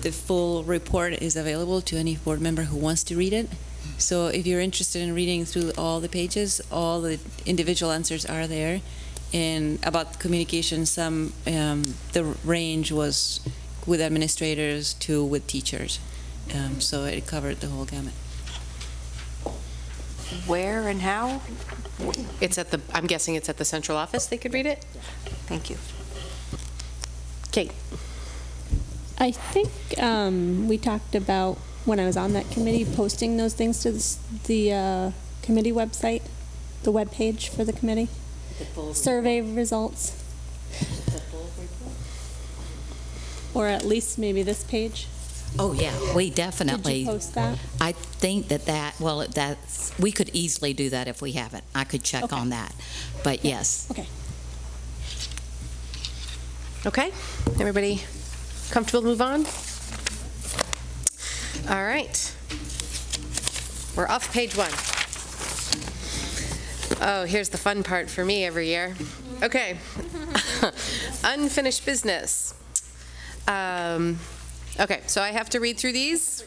the full report is available to any board member who wants to read it. So if you're interested in reading through all the pages, all the individual answers are there. And about communication, the range was with administrators to with teachers. So it covered the whole gamut. Where and how? It's at the, I'm guessing it's at the central office they could read it? Thank you. Kate. I think we talked about, when I was on that committee, posting those things to the committee website, the webpage for the committee. Survey results. Or at least maybe this page. Oh, yeah, we definitely. Did you post that? I think that's, we could easily do that if we haven't. I could check on that, but yes. Okay. Okay, everybody comfortable to move on? All right. We're off page 1. Oh, here's the fun part for me every year. Okay. Unfinished business. Okay, so I have to read through these.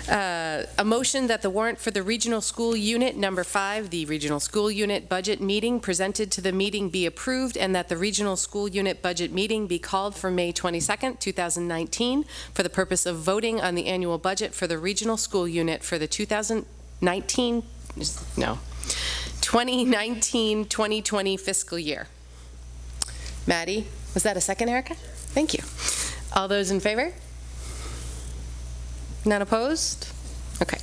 A motion that the warrant for the Regional School Unit Number 5, the Regional School Unit Budget Meeting presented to the meeting be approved, and that the Regional School Unit Budget Meeting be called for May 22nd, 2019, for the purpose of voting on the annual budget for the Regional School Unit for the 2019-2020 fiscal year. Maddie, was that a second, Erica? Thank you. All those in favor? None opposed? Okay.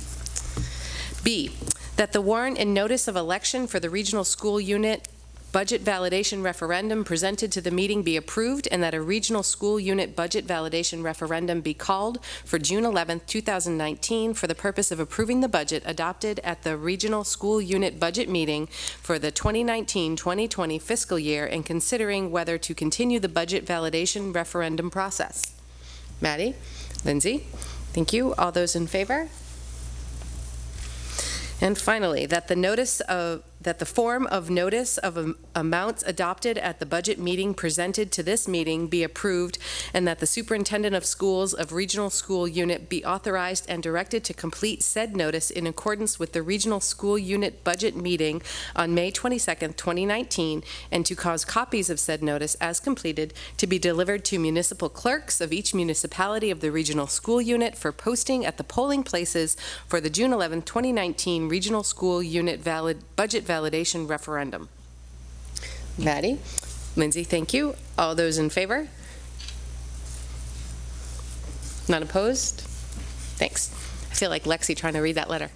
B, that the warrant and notice of election for the Regional School Unit Budget Validation Referendum presented to the meeting be approved, and that a Regional School Unit Budget Validation Referendum be called for June 11th, 2019, for the purpose of approving the budget adopted at the Regional School Unit Budget Meeting for the 2019-2020 fiscal year, and considering whether to continue the budget validation referendum process. Maddie? Lindsay? Thank you. All those in favor? And finally, that the form of notice of amounts adopted at the budget meeting presented to this meeting be approved, and that the superintendent of schools of Regional School Unit be authorized and directed to complete said notice in accordance with the Regional School Unit Budget Meeting on May 22nd, 2019, and to cause copies of said notice as completed to be delivered to municipal clerks of each municipality of the Regional School Unit for posting at the polling places for the June 11th, 2019 Regional School Unit Budget Validation Referendum. Maddie? Lindsay, thank you. All those in favor? None opposed? Thanks. I feel like Lexi trying to read that letter.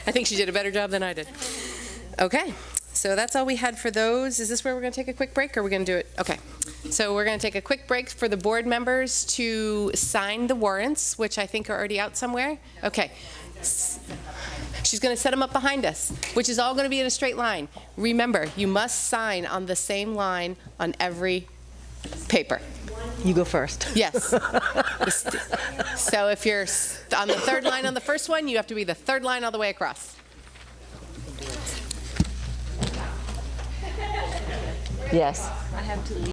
I think she did a better job than I did. Okay, so that's all we had for those. Is this where we're going to take a quick break, or are we going to do it? Okay, so we're going to take a quick break for the board members to sign the warrants, which I think are already out somewhere. Okay. She's going to set them up behind us, which is all going to be in a straight line. Remember, you must sign on the same line on every paper. You go first. Yes. So if you're on the third line on the first one, you have to be the third line all the way across. Yes. I have to leave.